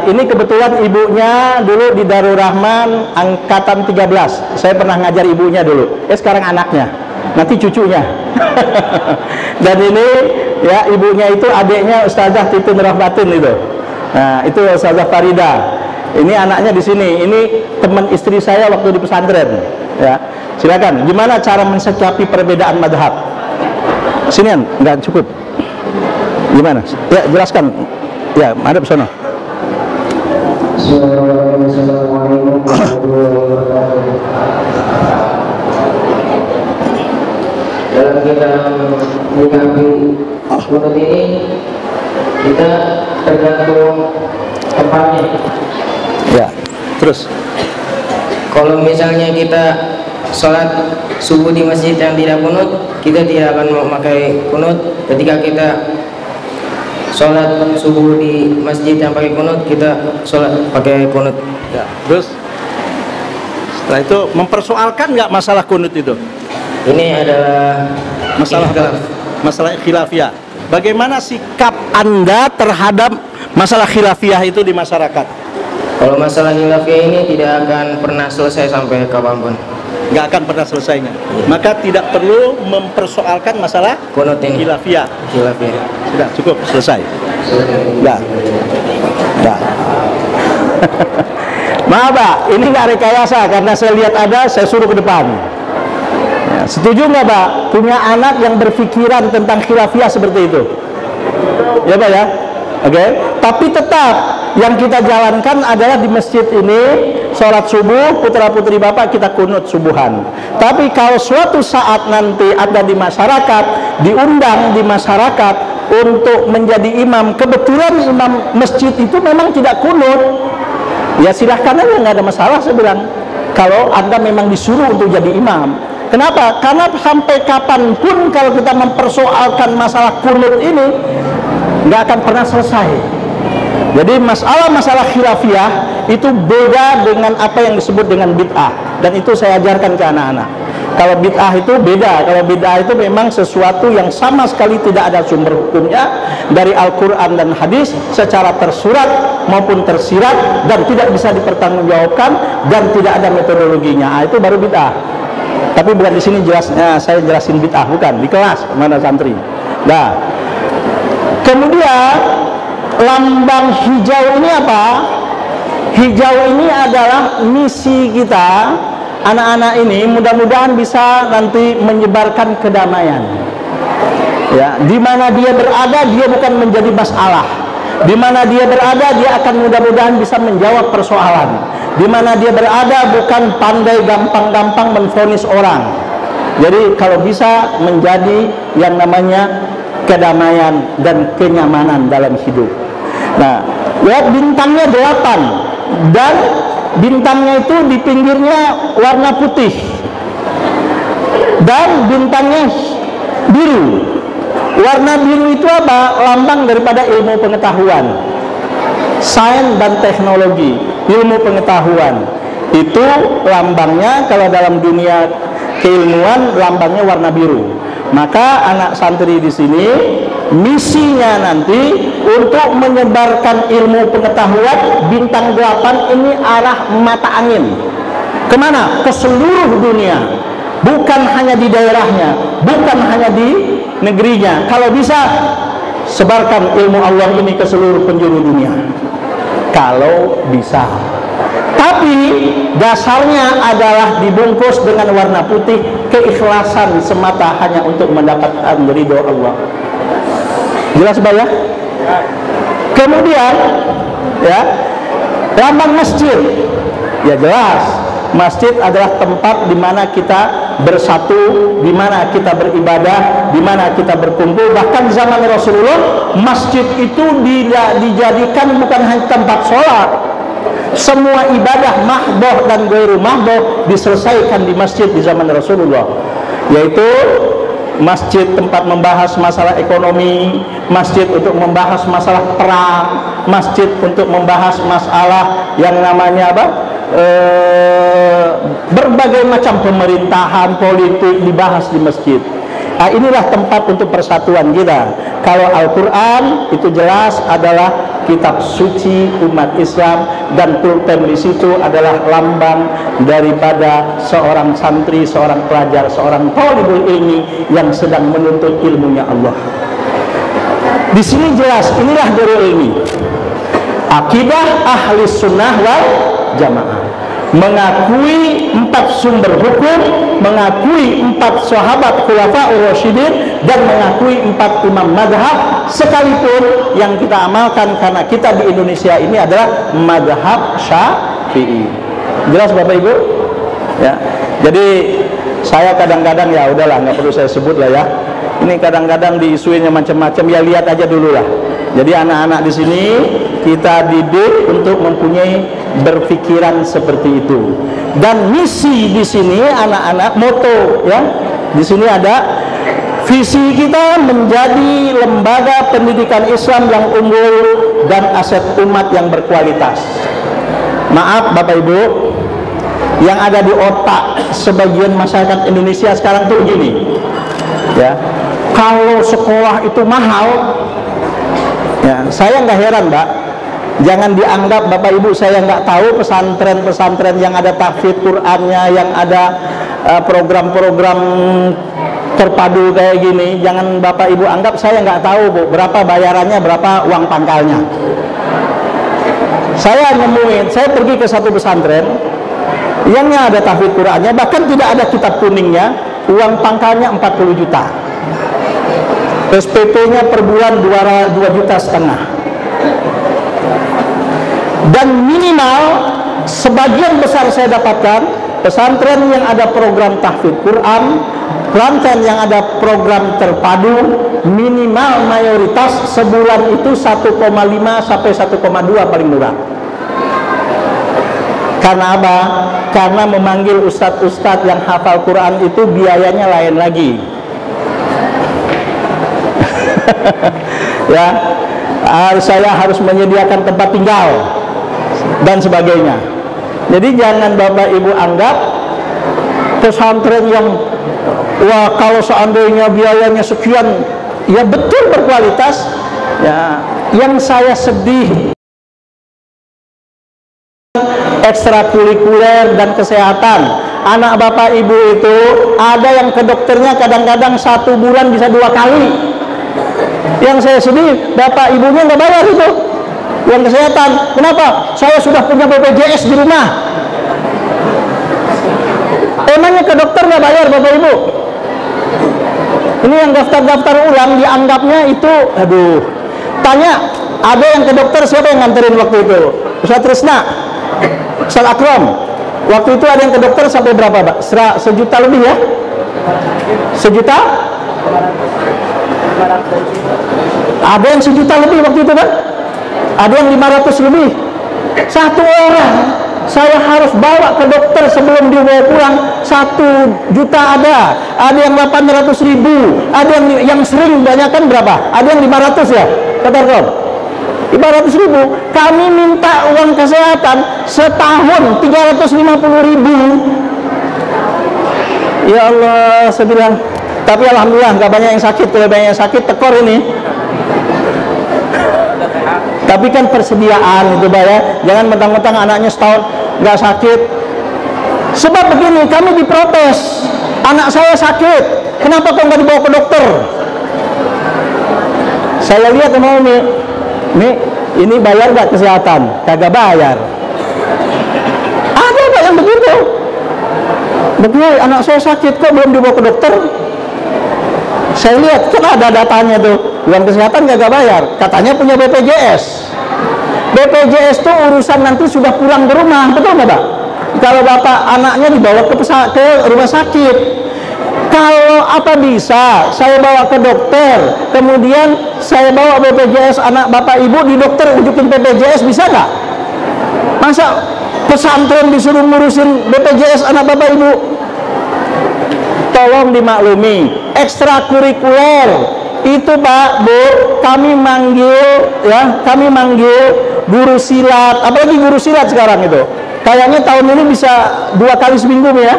Ini kebetulan ibunya dulu di Darul Rahman angkatan 13. Saya pernah ngajar ibunya dulu. Sekarang anaknya, nanti cucunya. Dan ini ya ibunya itu adiknya Ustazah Titin Rahmatin itu. Nah, itu Ustazah Farida. Ini anaknya di sini. Ini teman istri saya waktu di pesantren. Ya, silakan. Gimana cara mensikapi perbedaan madhab? Sinian, nggak cukup. Gimana? Ya, jelaskan. Ya, madhab sono. Assalamualaikum warahmatullahi wabarakatuh. Dalam kita menyikapi kunut ini, kita tergantung tempatnya. Ya, terus. Kalau misalnya kita sholat subuh di masjid yang tidak kunut, kita tidak akan memakai kunut. Ketika kita sholat subuh di masjid yang pakai kunut, kita sholat pakai kunut. Ya, terus setelah itu mempersoalkan nggak masalah kunut itu? Ini adalah masalah khilafiyah. Bagaimana sikap Anda terhadap masalah khilafiyah itu di masyarakat? Kalau masalah khilafiyah ini tidak akan pernah selesai sampai kapanpun. Nggak akan pernah selesainya. Maka tidak perlu mempersoalkan masalah Kunut ini. khilafiyah. Sudah cukup, selesai. Enggak. Maaf Pak, ini nggak rekayasa karena saya lihat ada, saya suruh ke depan. Ya, setuju nggak Pak? Punya anak yang berpikiran tentang khilafiyah seperti itu? Ya Pak ya? Oke. Tapi tetap yang kita jalankan adalah di masjid ini sholat subuh, putra putri Bapak kita kunut subuhan. Tapi kalau suatu saat nanti ada di masyarakat, diundang di masyarakat untuk menjadi imam, kebetulan imam masjid itu memang tidak kunut, ya silahkan aja, nggak ada masalah. Saya bilang kalau Anda memang disuruh untuk jadi imam. Kenapa? Karena sampai kapanpun kalau kita mempersoalkan masalah kunut ini nggak akan pernah selesai. Jadi masalah khilafiyah itu beda dengan apa yang disebut dengan bid'ah, dan itu saya ajarkan ke anak-anak. Kalau bid'ah itu beda. Kalau bid'ah itu memang sesuatu yang sama sekali tidak ada sumber hukumnya dari Al-Quran dan hadis secara tersurat maupun tersirat, dan tidak bisa dipertanggungjawabkan dan tidak ada metodologinya. Itu baru bid'ah. Tapi bukan di sini jelasnya, saya jelasin bid'ah, bukan di kelas mana santri. Nah, kemudian lambang hijau ini apa? Hijau ini adalah misi kita anak-anak ini, mudah-mudahan bisa nanti menyebarkan kedamaian. Ya, di mana dia berada dia bukan menjadi masalah. Di mana dia berada dia akan mudah-mudahan bisa menjawab persoalan. Di mana dia berada bukan pandai gampang-gampang menvonis orang. Jadi kalau bisa menjadi yang namanya kedamaian dan kenyamanan dalam hidup. Nah, lihat bintangnya 8 dan bintangnya itu di pinggirnya warna putih dan bintangnya biru. Warna biru itu apa? Lambang daripada ilmu pengetahuan, sains dan teknologi, ilmu pengetahuan. Itu lambangnya kalau dalam dunia keilmuan lambangnya warna biru. Maka anak santri di sini misinya nanti untuk menyebarkan ilmu pengetahuan. Bintang 8 ini arah mata angin kemana? Ke seluruh dunia. bukan hanya di daerahnya, bukan hanya di negerinya. Kalau bisa, sebarkan ilmu Allah ini ke seluruh penjuru dunia. Kalau bisa. Tapi dasarnya adalah dibungkus dengan warna putih, keikhlasan semata hanya untuk mendapatkan ridho Allah. Jelas Pak ya? Kemudian ya, lambang masjid. Ya jelas, masjid adalah tempat di mana kita bersatu, di mana kita beribadah, di mana kita berkumpul. Bahkan di zaman Rasulullah, masjid itu dijadikan bukan hanya tempat sholat. Semua ibadah mahdoh dan ghairu mahdoh diselesaikan di masjid di zaman Rasulullah, yaitu masjid tempat membahas masalah ekonomi, masjid untuk membahas masalah perang, masjid untuk membahas masalah yang namanya apa? Berbagai macam pemerintahan, politik dibahas di masjid. Nah, inilah tempat untuk persatuan kita. Kalau Al-Quran itu jelas adalah kitab suci umat Islam, dan pulpen di situ adalah lambang daripada seorang santri, seorang pelajar, seorang thalibul ilmi yang sedang menuntut ilmunya Allah. Di sini jelas inilah darul ilmi. Akidah ahli sunnah wal jamaah, mengakui 4 sumber hukum, mengakui 4 sahabat khulafaur rasyidin, dan mengakui 4 imam madhab, sekalipun yang kita amalkan karena kita di Indonesia ini adalah madhab Syafi'i. Jelas Bapak Ibu? Ya. Jadi saya kadang-kadang, ya udahlah, nggak perlu saya sebut lah ya. Ini kadang-kadang diisuinnya macam-macam, ya lihat aja dulu lah. Jadi anak-anak di sini kita didik untuk mempunyai berpikiran seperti itu. Dan misi di sini anak-anak, moto ya. Di sini ada visi kita menjadi lembaga pendidikan Islam yang unggul dan aset umat yang berkualitas. Maaf Bapak Ibu, yang ada di otak sebagian masyarakat Indonesia sekarang tuh gini. Ya. Kalau sekolah itu mahal, ya, saya nggak heran Mbak. Jangan dianggap Bapak Ibu saya nggak tahu pesantren-pesantren yang ada tahfidz Qur'annya, yang ada program-program terpadu kayak gini. Jangan Bapak Ibu anggap saya nggak tahu Bu, berapa bayarannya, berapa uang pangkalnya. Saya nemuin, saya pergi ke satu pesantren yang ada tahfidz Qur'annya, bahkan tidak ada kitab kuningnya, uang pangkalnya 40 juta. SPP-nya per bulan 2,5 juta. Dan minimal sebagian besar saya dapatkan pesantren yang ada program tahfidz Quran, pesantren yang ada program terpadu, minimal mayoritas sebulan itu 1,5 sampai 1,2 paling murah. Karena apa? Karena memanggil ustadz-ustadz yang hafal Quran itu biayanya lain lagi. Ya, saya harus menyediakan tempat tinggal dan sebagainya. Jadi jangan Bapak Ibu anggap pesantren yang wah kalau seandainya biayanya sekian, ya betul berkualitas. Ya, yang saya sedih ekstrakurikuler dan kesehatan. Anak Bapak Ibu itu ada yang ke dokternya kadang-kadang 1 bulan bisa 2 kali. Yang saya sedih, Bapak Ibunya nggak bayar itu uang kesehatan. Kenapa? Saya sudah punya BPJS di rumah. Emangnya ke dokter nggak bayar Bapak Ibu? Ini yang daftar-daftar ulang dianggapnya itu, aduh. Tanya, ada yang ke dokter siapa yang nganterin waktu itu? Ustaz Trisna, Ustaz Akram. Waktu itu ada yang ke dokter sampai berapa Pak? 1 juta lebih ya? 1 juta? Ada yang 1 juta lebih waktu itu kan? Ada yang 500 lebih. 1 orang saya harus bawa ke dokter sebelum dia mau pulang 1 juta ada yang 800.000, ada yang sering banyak kan berapa? Ada yang 500 ya? Kata Rob 500.000. Kami minta uang kesehatan setahun 350.000. Ya Allah, saya bilang, tapi alhamdulillah nggak banyak yang sakit. Kalau banyak yang sakit tekor ini. Tapi kan persediaan itu Pak ya. Jangan mentang-mentang anaknya setahun nggak sakit. Sebab begini, kami diprotes. anak saya sakit, kenapa kok nggak dibawa ke dokter? Saya lihat sama Umi, ini bayar nggak kesehatan? Kagak bayar. Ada nggak yang begitu? Begini, anak saya sakit kok belum dibawa ke dokter? Saya lihat kan ada datanya tuh, uang kesehatan kagak bayar, katanya punya BPJS. BPJS tuh urusan nanti sudah pulang ke rumah, betul nggak Pak? Kalau bapak anaknya dibawa ke rumah sakit, kalau apa bisa saya bawa ke dokter, kemudian saya bawa BPJS anak bapak ibu di dokter ujukin BPJS, bisa nggak? Masa pesantren disuruh ngurusin BPJS anak bapak ibu? Tolong dimaklumi, ekstrakurikuler itu Pak Bu, kami manggil guru silat, apalagi guru silat sekarang itu. Kayaknya tahun ini bisa 2 kali seminggu ya.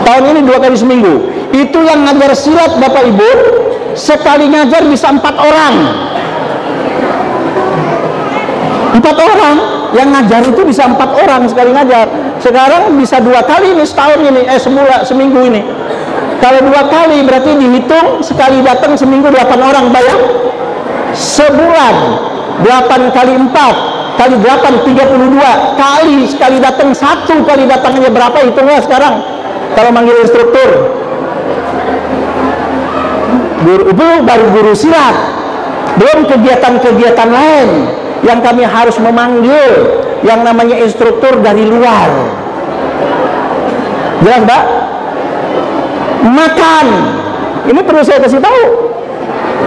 Tahun ini 2 kali seminggu. Itu yang ngajar silat Bapak Ibu, sekali ngajar bisa 4 orang. 4 orang yang ngajar itu bisa 4 orang sekali ngajar. Sekarang bisa 2 kali ini setahun ini, seminggu ini. Kalau 2 kali berarti dihitung sekali datang seminggu 8 orang bayar. Sebulan 8 kali 4 kali 8 32 kali sekali datang, 1 kali datangannya berapa hitungnya sekarang kalau manggil instruktur. Itu baru guru silat, belum kegiatan-kegiatan lain yang kami harus memanggil yang namanya instruktur dari luar. Jelas Pak? Makan, ini perlu saya kasih tahu.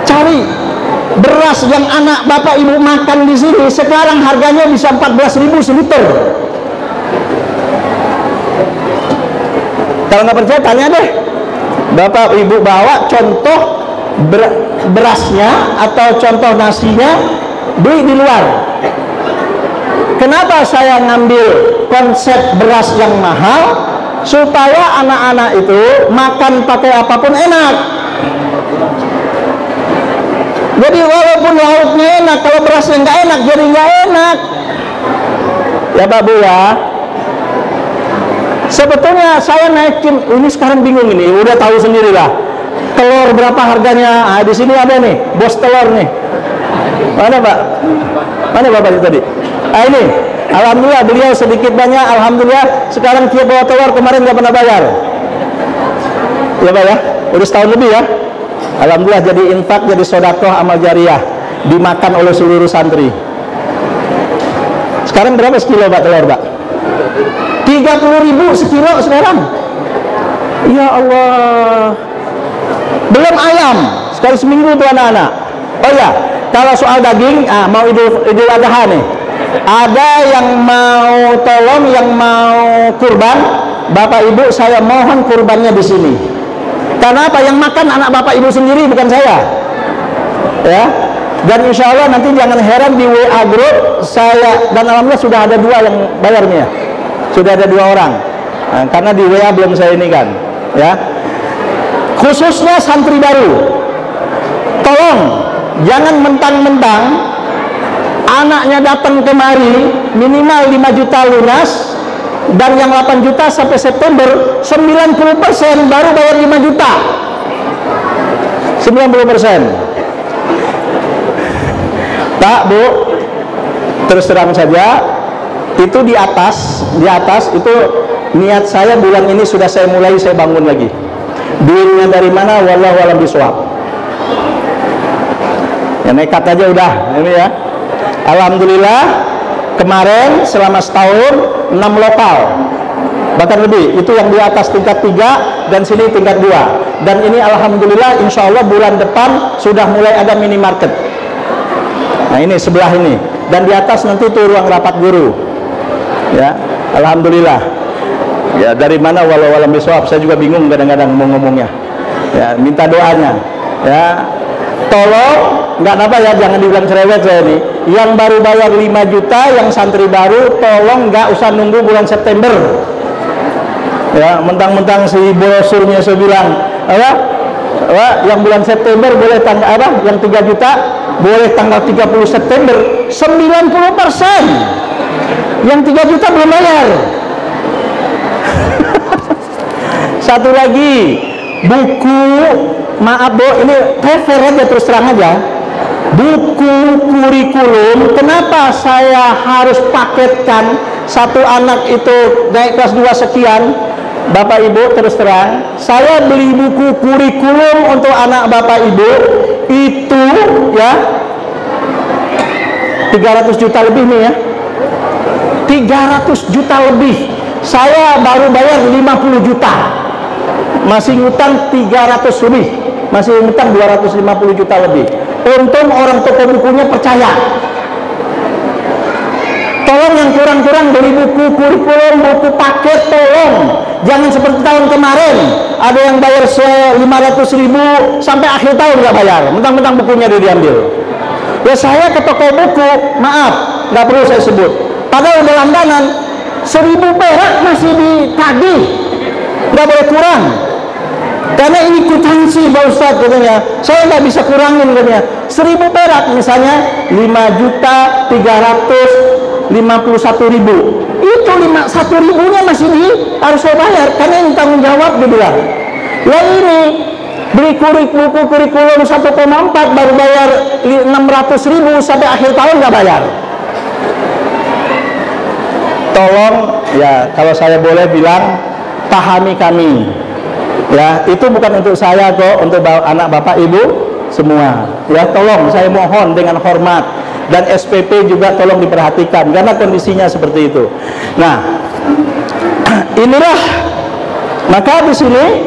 Cari beras yang anak bapak ibu makan di sini sekarang harganya bisa 14.000 seliter. Kalau nggak percaya tanya deh, bapak ibu bawa contoh berasnya atau contoh nasinya beli di luar. Kenapa saya ngambil konsep beras yang mahal? Supaya anak-anak itu makan pakai apapun enak. Jadi walaupun lauknya enak, kalau berasnya nggak enak, jadi nggak enak. Ya Pak Bu ya. Sebetulnya saya naikin, ini sekarang bingung ini, udah tahu sendiri lah. Telur berapa harganya? Di sini ada nih, bos telur nih. Mana Pak? Mana Bapak itu tadi? Ini, alhamdulillah beliau sedikit banyak, alhamdulillah sekarang tiap bawa telur, kemarin nggak pernah bayar. Ya Pak ya, udah setahun lebih ya. Alhamdulillah jadi infak, jadi sodakoh amal jariah, dimakan oleh seluruh santri. Sekarang berapa sekilo Pak telur Pak? 30.000 sekilo sekarang. Ya Allah. Belum ayam, sekali seminggu tuh anak-anak. Oh ya, kalau soal daging, mau idul adha nih. Ada yang mau tolong, yang mau kurban, Bapak Ibu saya mohon kurbannya di sini. Karena apa? Yang makan anak bapak ibu sendiri, bukan saya. Ya. Dan insya Allah nanti jangan heran di WA group saya, dan alhamdulillah sudah ada 2 yang bayarnya. Sudah ada 2 orang. Nah, karena di WA belum saya ini kan. Ya. Khususnya santri baru. Tolong jangan mentang-mentang anaknya datang kemari minimal 5 juta lunas, dan yang 8 juta sampai September 90% baru bayar 5 juta 90%. Pak Bu, terus terang saja, itu di atas itu niat saya bulan ini sudah saya mulai, saya bangun lagi. Duitnya dari mana? Wallahu a'lam bishawab. Ya nekat aja udah ini ya. Alhamdulillah kemarin selama setahun 6 lokal, bahkan lebih, itu yang di atas tingkat 3 dan sini tingkat 2. Dan ini alhamdulillah insya Allah bulan depan sudah mulai ada minimarket. Nah ini sebelah ini, dan di atas nanti itu ruang rapat guru. Ya, alhamdulillah. Ya dari mana walau alam bisawab, saya juga bingung kadang-kadang mau ngomongnya. Ya minta doanya. Ya tolong, nggak apa ya, jangan dibilang cerewet saya ini. Yang baru bayar 5 juta, yang santri baru, tolong nggak usah nunggu bulan September. Ya, mentang-mentang si brosurnya saya bilang, yang bulan September boleh tanggal apa? Yang 3 juta boleh tanggal 30 September. 90%. Yang 3 juta belum bayar. Satu lagi, buku, maaf Bu, ini refer aja, terus terang aja. Buku kurikulum, kenapa saya harus paketkan satu anak itu naik kelas 2 sekian? Bapak Ibu, terus terang, saya beli buku kurikulum untuk anak Bapak Ibu itu ya 300 juta lebih nih ya. 300 juta lebih. Saya baru bayar 50 juta. Masih ngutang 300 lebih. Masih ngutang 250 juta lebih. Untung orang toko bukunya percaya. Tolong yang kurang-kurang beli buku kurikulum, buku paket, tolong. Jangan seperti tahun kemarin, ada yang bayar 500.000 sampai akhir tahun nggak bayar. Mentang-mentang bukunya dia diambil. Ya saya ke toko buku, maaf, nggak perlu saya sebut. Padahal udah langganan, 1.000 perak masih ditagih, nggak boleh kurang. Karena ini kwitansi Pak Ustadz katanya, saya nggak bisa kurangin katanya. 1.000 perak misalnya 5.351.000, itu 1.000-nya masih harus saya bayar karena ini tanggung jawab dia bilang. Ya ini beli buku kurikulum 1,4 baru bayar 600.000 sampai akhir tahun nggak bayar. Tolong ya, kalau saya boleh bilang, pahami kami. Ya, itu bukan untuk saya kok, untuk anak Bapak Ibu semua. Ya, tolong saya mohon dengan hormat, dan SPP juga tolong diperhatikan karena kondisinya seperti itu. Nah, inilah maka di sini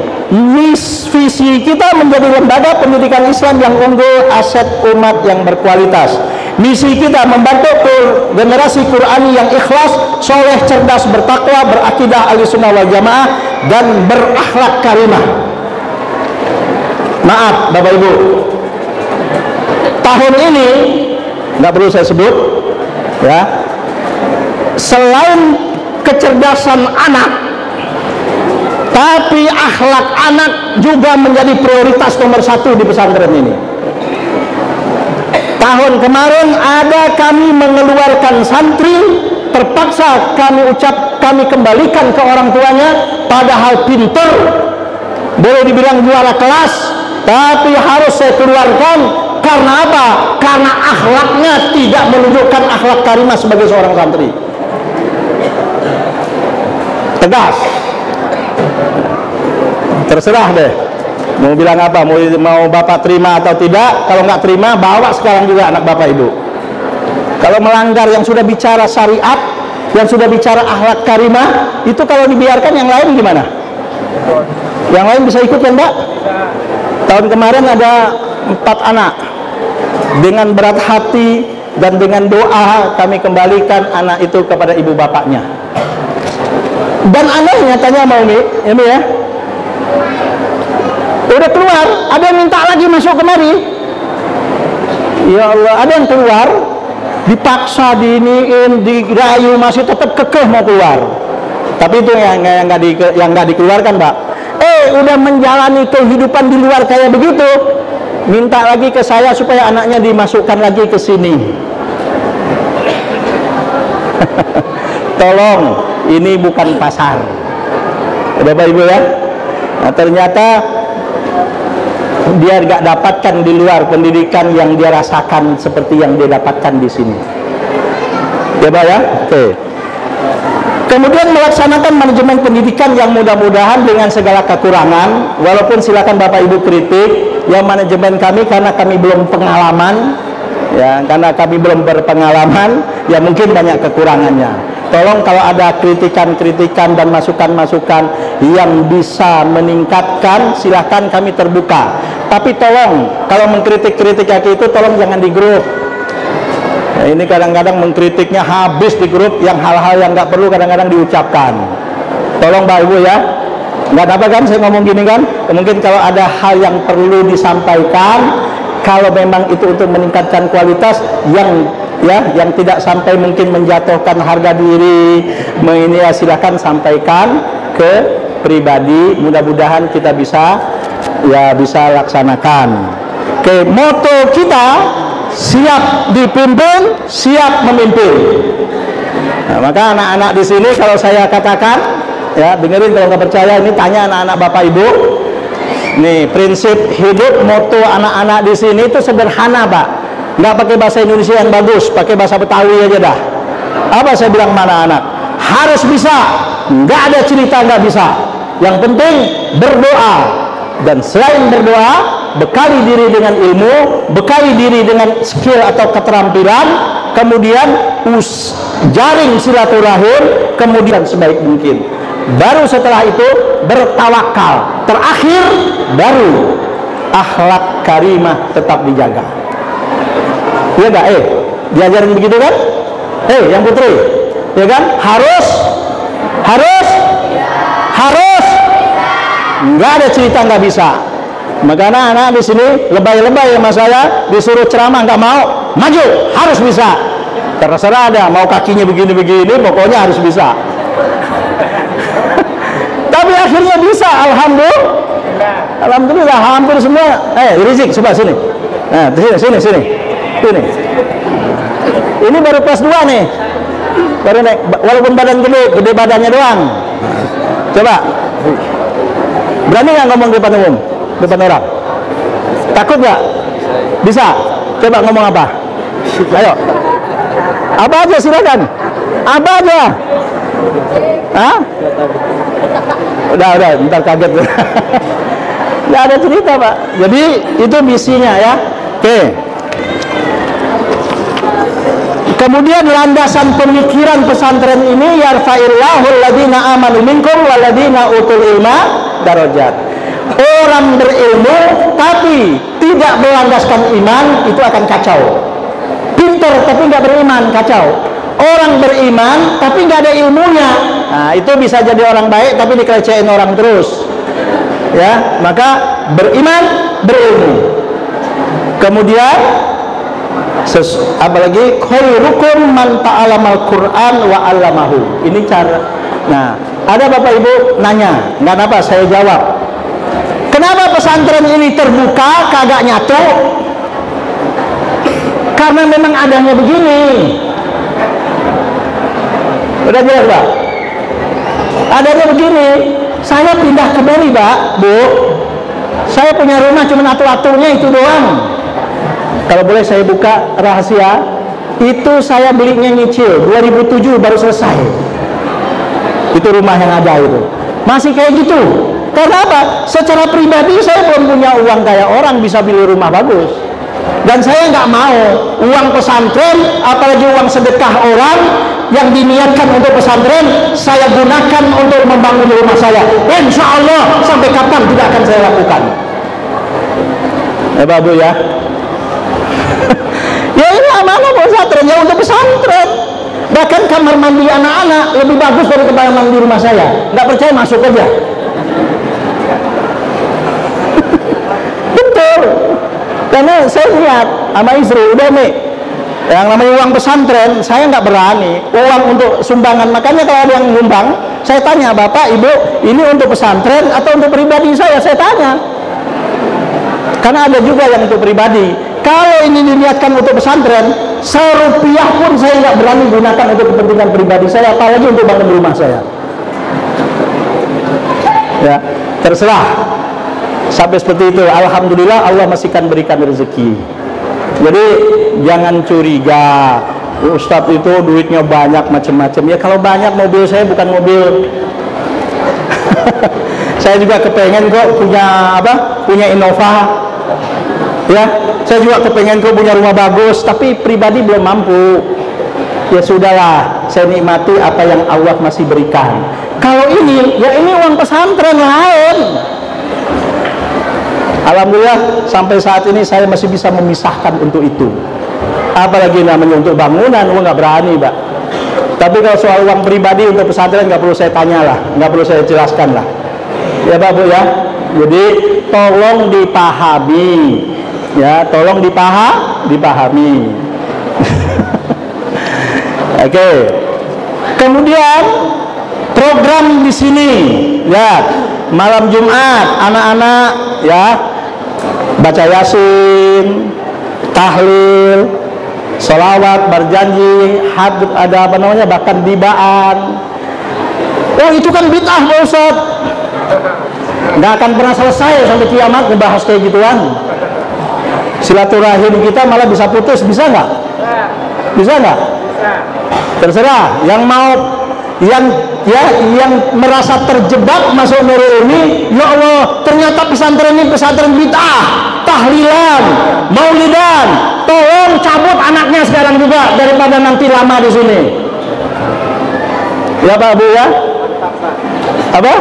visi kita menjadi lembaga pendidikan Islam yang unggul, aset umat yang berkualitas. Misi kita membantu generasi Qurani yang ikhlas, soleh, cerdas, bertakwa, berakidah Ahlussunnah wal Jamaah, dan berakhlak karimah. Maaf Bapak Ibu, tahun ini nggak perlu saya sebut ya, selain kecerdasan anak, tapi akhlak anak juga menjadi prioritas nomor 1 di pesantren ini. Tahun kemarin ada kami mengeluarkan santri, terpaksa kami kembalikan ke orang tuanya, padahal pinter, boleh dibilang juara kelas, tapi harus saya keluarkan. Karena apa? Karena akhlaknya tidak menunjukkan akhlak karimah sebagai seorang santri. Tegas. Terserah deh, mau bilang apa, mau Bapak terima atau tidak. Kalau nggak terima, bawa sekarang juga anak Bapak Ibu. Kalau melanggar yang sudah bicara syariat, yang sudah bicara akhlak karimah, itu kalau dibiarkan yang lain gimana? Yang lain bisa ikut kan Mbak? Tahun kemarin ada 4 anak. Dengan berat hati dan dengan doa kami kembalikan anak itu kepada ibu bapaknya. Dan anehnya, tanya mau ini ya, udah keluar, ada yang minta lagi masuk kemari. Ya Allah, ada yang keluar, dipaksa, diiniin, dirayu, masih tetap kekeh mau keluar. Tapi itu yang nggak dikeluarkan, Pak. Udah menjalani kehidupan di luar kayak begitu, minta lagi ke saya supaya anaknya dimasukkan lagi ke sini. Tolong, ini bukan pasar. Bapak Ibu ya. Nah, ternyata dia nggak dapatkan di luar pendidikan yang dia rasakan seperti yang dia dapatkan di sini. Ya Pak ya. Oke. Kemudian melaksanakan manajemen pendidikan yang mudah-mudahan dengan segala kekurangan, walaupun silakan Bapak Ibu kritik, ya manajemen kami karena kami belum pengalaman, ya karena kami belum berpengalaman, ya mungkin banyak kekurangannya. Tolong kalau ada kritikan-kritikan dan masukan-masukan yang bisa meningkatkan, silahkan kami terbuka. Tapi tolong kalau mengkritik-kritik kayak itu, tolong jangan di grup. Nah, ini kadang-kadang mengkritiknya habis di grup, yang hal-hal yang nggak perlu kadang-kadang diucapkan. Tolong Bapak Ibu ya, nggak apa kan saya ngomong gini kan. Mungkin kalau ada hal yang perlu disampaikan, kalau memang itu untuk meningkatkan kualitas yang tidak sampai mungkin menjatuhkan harga diri, ini ya silakan sampaikan ke pribadi. Mudah-mudahan kita bisa laksanakan. Oke, moto kita siap dipimpin, siap memimpin. Nah, maka anak-anak di sini kalau saya katakan ya, dengerin kalau nggak percaya, ini tanya anak-anak bapak ibu. Nih, prinsip hidup moto anak-anak di sini itu sederhana, Pak. Nggak pakai bahasa Indonesia yang bagus, pakai bahasa Betawi aja dah. Apa saya bilang mana anak? Harus bisa, nggak ada cerita nggak bisa. Yang penting berdoa, dan selain berdoa, bekali diri dengan ilmu, bekali diri dengan skill atau keterampilan, kemudian jaring silaturahim, kemudian sebaik mungkin. Baru setelah itu bertawakal. Terakhir baru akhlak karimah tetap dijaga. Iya enggak? Diajarin begitu kan? Yang putri, ya kan? Harus nggak ada cerita nggak bisa. Makanya anak di sini lebay-lebay sama saya, disuruh ceramah nggak mau, maju, harus bisa. Terserah ada mau kakinya begini-begini, pokoknya harus bisa. Tapi akhirnya bisa, alhamdulillah hampir semua. Rizik, coba sini. Nah, sini. Ini baru kelas 2 nih. Baru naik, walaupun badan gede badannya doang. Coba. Berani nggak ngomong di depan umum, depan orang? Takut nggak? Bisa. Coba ngomong apa? Ayo. Apa aja silakan. Apa aja? Hah? Udah, ntar kaget. Nggak ada cerita, Pak. Jadi itu misinya ya. Oke. Kemudian landasan pemikiran pesantren ini, yarfa'illahu alladhina amanu minkum walladhina utul ilma darajat. Orang berilmu tapi tidak berlandaskan iman itu akan kacau. Pinter tapi nggak beriman, kacau. Orang beriman tapi nggak ada ilmunya, nah itu bisa jadi orang baik tapi dikelecehin orang terus. Ya, maka beriman, berilmu. Kemudian apalagi khairukum man ta'alamal Qur'an wa 'allamahu. Ini cara. Nah, ada Bapak Ibu nanya, nggak apa, saya jawab. Kenapa pesantren ini terbuka kagak nyatu? Karena memang adanya begini. Udah jelas, Pak? Adanya begini. Saya pindah ke Bali, Pak, Bu. Saya punya rumah cuma atu-atunya itu doang. Kalau boleh saya buka rahasia, itu saya belinya nyicil 2007 baru selesai. Itu rumah yang ada itu. Masih kayak gitu. Karena apa? Secara pribadi saya belum punya uang kayak orang bisa beli rumah bagus. Dan saya nggak mau uang pesantren, apalagi uang sedekah orang yang diniatkan untuk pesantren, saya gunakan untuk membangun rumah saya. Insya Allah sampai kapan tidak akan saya lakukan. Bapak Bu ya. Ya ini amanah pesantren ya, untuk pesantren. Bahkan kamar mandi anak-anak lebih bagus dari kamar mandi rumah saya. Nggak percaya masuk aja. Betul. Karena saya lihat sama istri, udah nih, yang namanya uang pesantren saya nggak berani, uang untuk sumbangan. Makanya kalau ada yang nyumbang, saya tanya, Bapak Ibu ini untuk pesantren atau untuk pribadi saya tanya. Karena ada juga yang untuk pribadi. Kalau ini diniatkan untuk pesantren, serupiah pun saya nggak berani gunakan untuk kepentingan pribadi saya, apalagi untuk bangun rumah saya. Ya, terserah. Sampai seperti itu, alhamdulillah Allah masih akan berikan rezeki. Jadi jangan curiga, Ustadz itu duitnya banyak macam-macam. Ya kalau banyak, mobil saya bukan mobil. Saya juga kepengen kok punya apa? Punya Innova. Ya, saya juga kepengen kok punya rumah bagus, tapi pribadi belum mampu. Ya sudahlah, saya nikmati apa yang Allah masih berikan. Kalau ini, ya ini uang pesantren lain. Alhamdulillah sampai saat ini saya masih bisa memisahkan untuk itu. Apalagi namanya untuk bangunan, nggak berani, Pak. Tapi kalau soal uang pribadi untuk pesantren nggak perlu saya tanya lah, nggak perlu saya jelaskan lah. Ya Pak Bu ya. Jadi tolong dipahami, ya tolong dipahami. Oke. Kemudian program di sini, ya malam Jumat anak-anak ya baca yasin, tahlil, sholawat, berjanji, ada apa namanya, bahkan dibaan. Oh itu kan bid'ah Pak Ustaz. Nggak akan pernah selesai sampai kiamat ngebahas kayak gituan. Silaturahim kita malah bisa putus, bisa nggak? Bisa nggak? Terserah. Yang mau, yang merasa terjebak masuk Nurul Ilmi, ya Allah, ternyata pesantren ini pesantren bid'ah, tahlilan, maulidan. Tolong cabut anaknya sekarang juga daripada nanti lama di sini. Ya Pak Bu ya? Apa?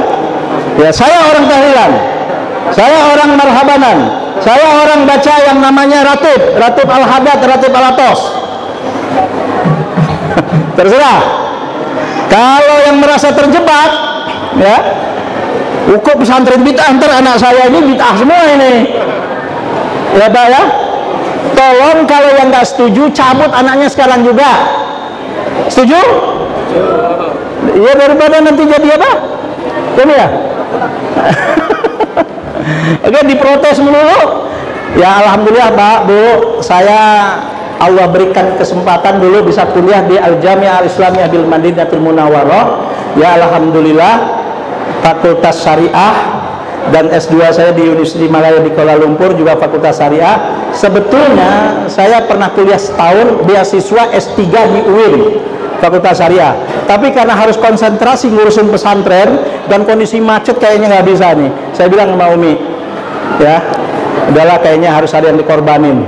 Ya saya orang tahlilan, saya orang marhabanan, saya orang baca yang namanya ratib al-hadat, ratib al-atos. Terserah. Kalau yang merasa terjebak, ya, ukur pesantren bid'ah, ntar anak saya ini bid'ah semua ini. Ya Pak ya? Tolong kalau yang nggak setuju cabut anaknya sekarang juga. Setuju? Ya daripada nanti jadi apa? Ini ya. Oke, diprotes melulu. Ya alhamdulillah Pak, Bu, saya Allah berikan kesempatan dulu bisa kuliah di Al-Jami'ah Al-Islamiyah bil Madinatul Munawwarah. Ya alhamdulillah, Fakultas Syariah, dan S2 saya di Universitas Malaya di Kuala Lumpur juga Fakultas Syariah. Sebetulnya saya pernah kuliah setahun beasiswa S3 di UIN Fakultas Syariah, tapi karena harus konsentrasi ngurusin pesantren dan kondisi macet kayaknya nggak bisa nih. Saya bilang sama Umi, ya udahlah kayaknya harus ada yang dikorbanin.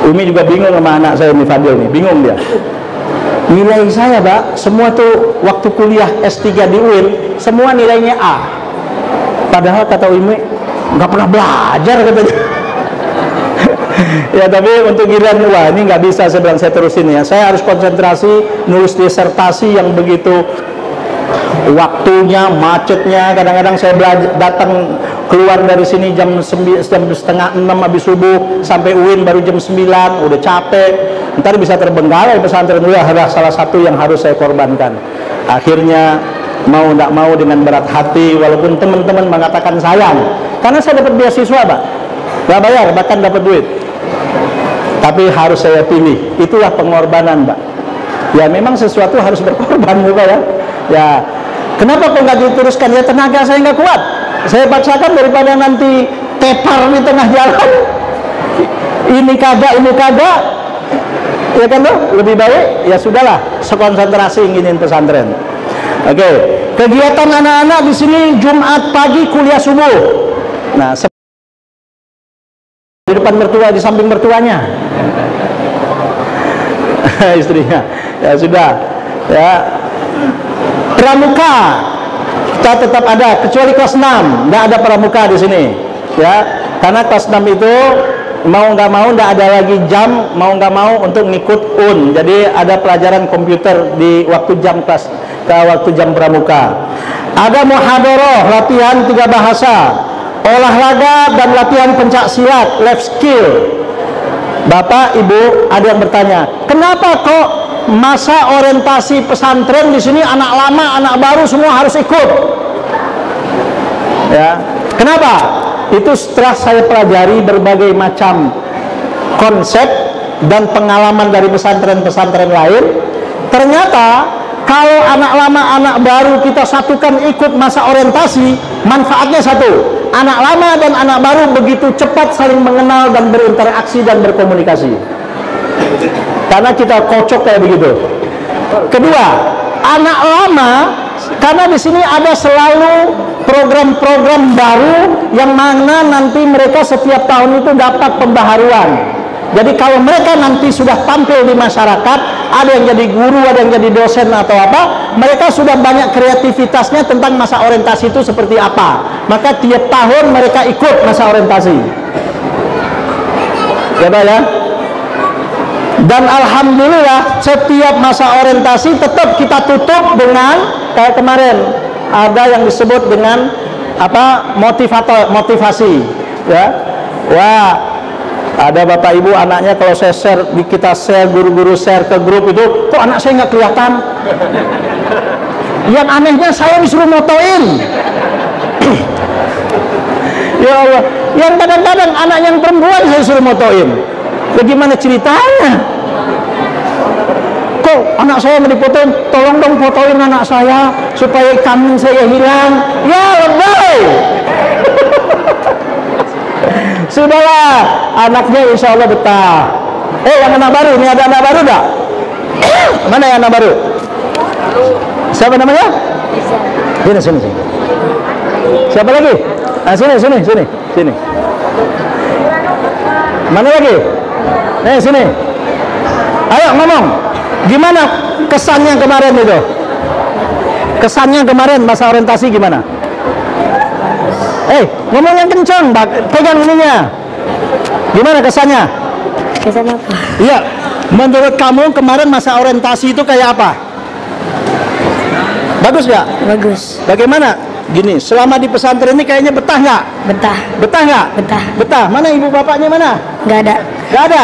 Umi juga bingung sama anak saya ini Fadil nih, bingung dia. Nilai saya Pak, semua tuh waktu kuliah S3 di UIN semua nilainya A. Padahal kata Umi nggak pernah belajar katanya. Ya tapi untuk giliran wah ini nggak bisa, saya bilang saya terusin ya. Saya harus konsentrasi nulis disertasi yang begitu waktunya, macetnya. Kadang-kadang saya datang keluar dari sini jam 5:30 habis subuh sampai UIN baru jam 9, udah capek. Ntar bisa terbengkalai pesantren. Adalah salah satu yang harus saya korbankan. Akhirnya mau tidak mau dengan berat hati, walaupun teman-teman mengatakan sayang, karena saya dapat beasiswa Pak, nggak bayar bahkan dapat duit, tapi harus saya pilih. Itulah pengorbanan Pak. Ya memang sesuatu harus berkorban juga ya. Ya kenapa kok nggak diteruskan? Ya tenaga saya nggak kuat, saya paksakan daripada nanti tepar di tengah jalan. Ini kagak, ya kan loh, lebih baik ya sudahlah, sekonsentrasi inginin pesantren. Oke, kegiatan anak-anak di sini Jumat pagi kuliah subuh. Nah, di depan mertua, di samping mertuanya, istrinya. Ya sudah, ya. Pramuka kita tetap ada, kecuali kelas 6, nggak ada pramuka di sini, ya. Karena kelas 6 itu mau nggak mau nggak ada lagi jam, mau nggak mau untuk ngikut jadi ada pelajaran komputer di waktu jam kelas, waktu jam pramuka. Ada muhadharah, latihan 3 bahasa, olahraga dan latihan pencak silat, life skill. Bapak Ibu ada yang bertanya, kenapa kok masa orientasi pesantren di sini anak lama, anak baru semua harus ikut? Ya, kenapa? Itu setelah saya pelajari berbagai macam konsep dan pengalaman dari pesantren-pesantren lain, ternyata kalau anak lama, anak baru kita satukan ikut masa orientasi, manfaatnya satu. Anak lama dan anak baru begitu cepat saling mengenal dan berinteraksi dan berkomunikasi. Karena kita kocok kayak begitu. Kedua, anak lama, karena di sini ada selalu program-program baru yang mana nanti mereka setiap tahun itu dapat pembaharuan. Jadi kalau mereka nanti sudah tampil di masyarakat, ada yang jadi guru, ada yang jadi dosen atau apa, mereka sudah banyak kreativitasnya tentang masa orientasi itu seperti apa. Maka tiap tahun mereka ikut masa orientasi. Ya Pak ya. Dan alhamdulillah setiap masa orientasi tetap kita tutup dengan kayak kemarin ada yang disebut dengan apa, motivasi, ya. Wah, ada bapak ibu anaknya kalau saya share, kita share, guru-guru share ke grup itu, kok anak saya nggak kelihatan? Yang anehnya saya disuruh motoin. Ya Allah, yang kadang-kadang anak yang perempuan saya suruh motoin. Bagaimana ceritanya? Kok anak saya mau dipoto, tolong dong fotoin anak saya supaya kangen saya hilang. Ya lebay. Sudahlah, anaknya insya Allah betah. Yang anak baru, ini ada anak baru enggak? Mana yang anak baru? Siapa namanya? Sini. Siapa lagi? Sini. Mana lagi? Sini. Ayo ngomong. Gimana kesannya kemarin itu? Kesannya kemarin masa orientasi gimana? Ngomong yang kencang, pegang ininya. Gimana kesannya? Kesan apa? Iya, menurut kamu kemarin masa orientasi itu kayak apa? Bagus nggak? Bagus. Bagaimana? Gini, selama di pesantren ini kayaknya betah nggak? Betah. Betah nggak? Betah. Betah. Mana ibu bapaknya mana? Nggak ada. Nggak ada.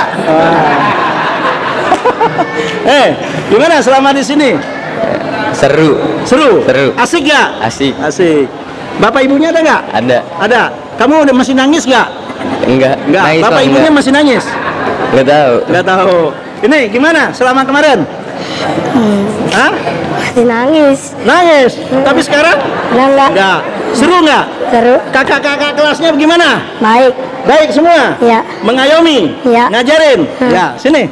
Gimana selama di sini? Seru. Seru. Asik nggak? Asik. Bapak ibunya ada nggak? Ada. Kamu udah masih nangis nggak? Enggak. Nangis Bapak ibunya enggak. masih nangis? Nggak tahu. Ini gimana selama kemarin? Hah? Masih nangis. Nangis. Tapi sekarang? Enggak. Seru nggak? Seru. Kakak-kakak kelasnya bagaimana? Baik. Baik semua? Ya. Mengayomi? Ya. Ngajarin? Ya, sini.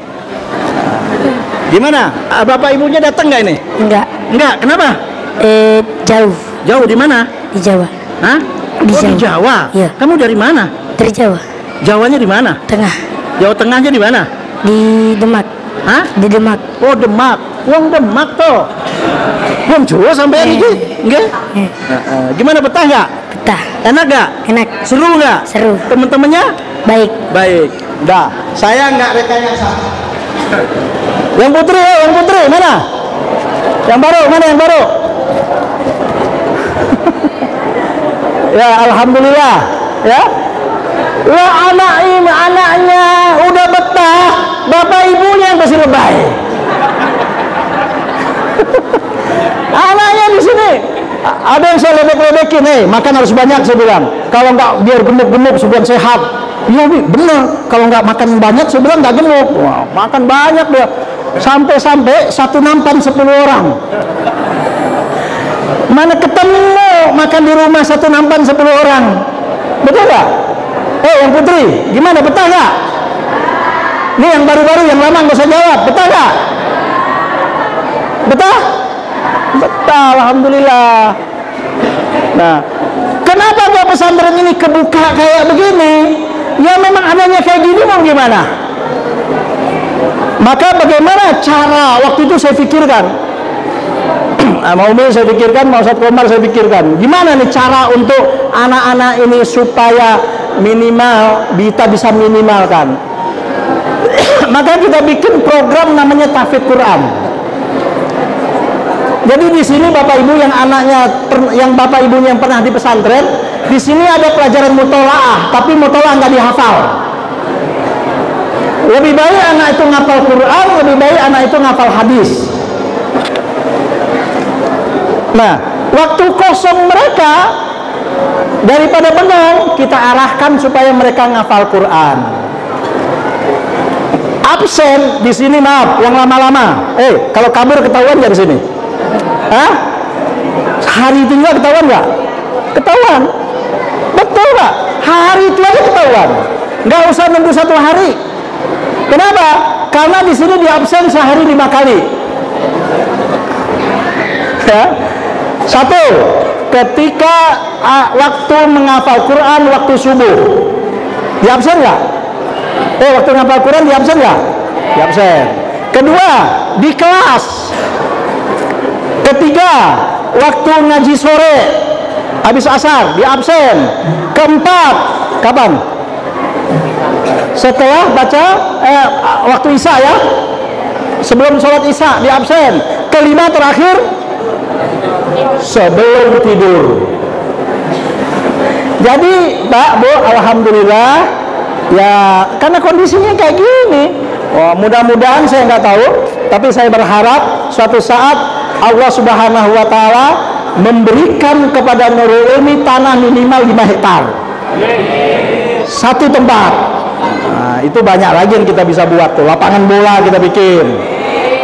Gimana? Bapak ibunya datang nggak ini? Enggak. Kenapa? Jauh. Jauh di mana? Di Jawa. Hah? Di Di Jawa. Jawa? Iya. Kamu dari mana? Dari Jawa. Jawanya di mana? Tengah. Jawa Tengahnya di mana? Di Demak. Hah? Di Demak. Oh, Demak. Wong Demak toh. Wong Jawa sampai ini. Enggak? Gimana, betah nggak? Betah. Enak nggak? Enak. Seru nggak? Seru. Temen-temennya? Baik. Baik. Dah, saya nggak rekayasa. Yang putri mana? Yang baru, mana yang baru? Ya, alhamdulillah. Ya. Anaknya udah betah, bapak ibunya yang pasti lebay. Anaknya di sini ada yang saya ledek-ledekin, makan harus banyak saya bilang. Kalau nggak biar gemuk-gemuk, saya bilang sehat. Iya bener, kalau nggak makan banyak saya bilang nggak gemuk. Wah, makan banyak dia. Sampai satu nampan 10 orang. Mana ketemu makan di rumah satu nampan 10 orang. Betul nggak? Yang putri, gimana, betah nggak? Ini yang baru-baru, yang lama nggak usah jawab, betah nggak? Betah? Betah, alhamdulillah. Nah, kenapa gua pesantren ini kebuka kayak begini? Ya memang adanya kayak gini, mau gimana? Maka bagaimana cara waktu itu saya pikirkan, mau Umi saya pikirkan, mau Ustadz Komar saya pikirkan, gimana nih cara untuk anak-anak ini supaya minimal kita bisa minimalkan. Maka kita bikin program namanya tahfidz Quran. Jadi di sini bapak ibu yang bapak ibunya yang pernah di pesantren, di sini ada pelajaran mutolaah, tapi mutolaah nggak dihafal. Lebih baik anak itu ngapal Quran, lebih baik anak itu ngapal hadis. Nah, waktu kosong mereka daripada bengong, kita arahkan supaya mereka ngapal Quran. Absen di sini, maaf, yang lama-lama. Kalau kabur ketahuan nggak di sini? Hah? Hari itu juga ketahuan nggak? Ketahuan. Betul nggak? Hari itu aja ketahuan. Nggak usah nunggu 1 hari. Kenapa? Karena di sini di absen sehari 5 kali. Ya. 1, ketika waktu menghafal Quran waktu subuh, di absen nggak? Waktu menghafal Quran di absen nggak? Di absen. Kedua, di kelas. Ketiga, waktu ngaji sore habis asar di absen. Keempat, kapan? Setelah baca waktu isya ya, sebelum sholat isya di absen. Kelima terakhir sebelum tidur. Jadi Pak Bu, alhamdulillah ya, karena kondisinya kayak gini. Mudah-mudahan, saya nggak tahu, tapi saya berharap suatu saat Allah Subhanahu wa Ta'ala memberikan kepada Nurul Ilmi tanah minimal 5 hektar, 1 tempat. Nah, itu banyak lagi yang kita bisa buat tuh. Lapangan bola kita bikin,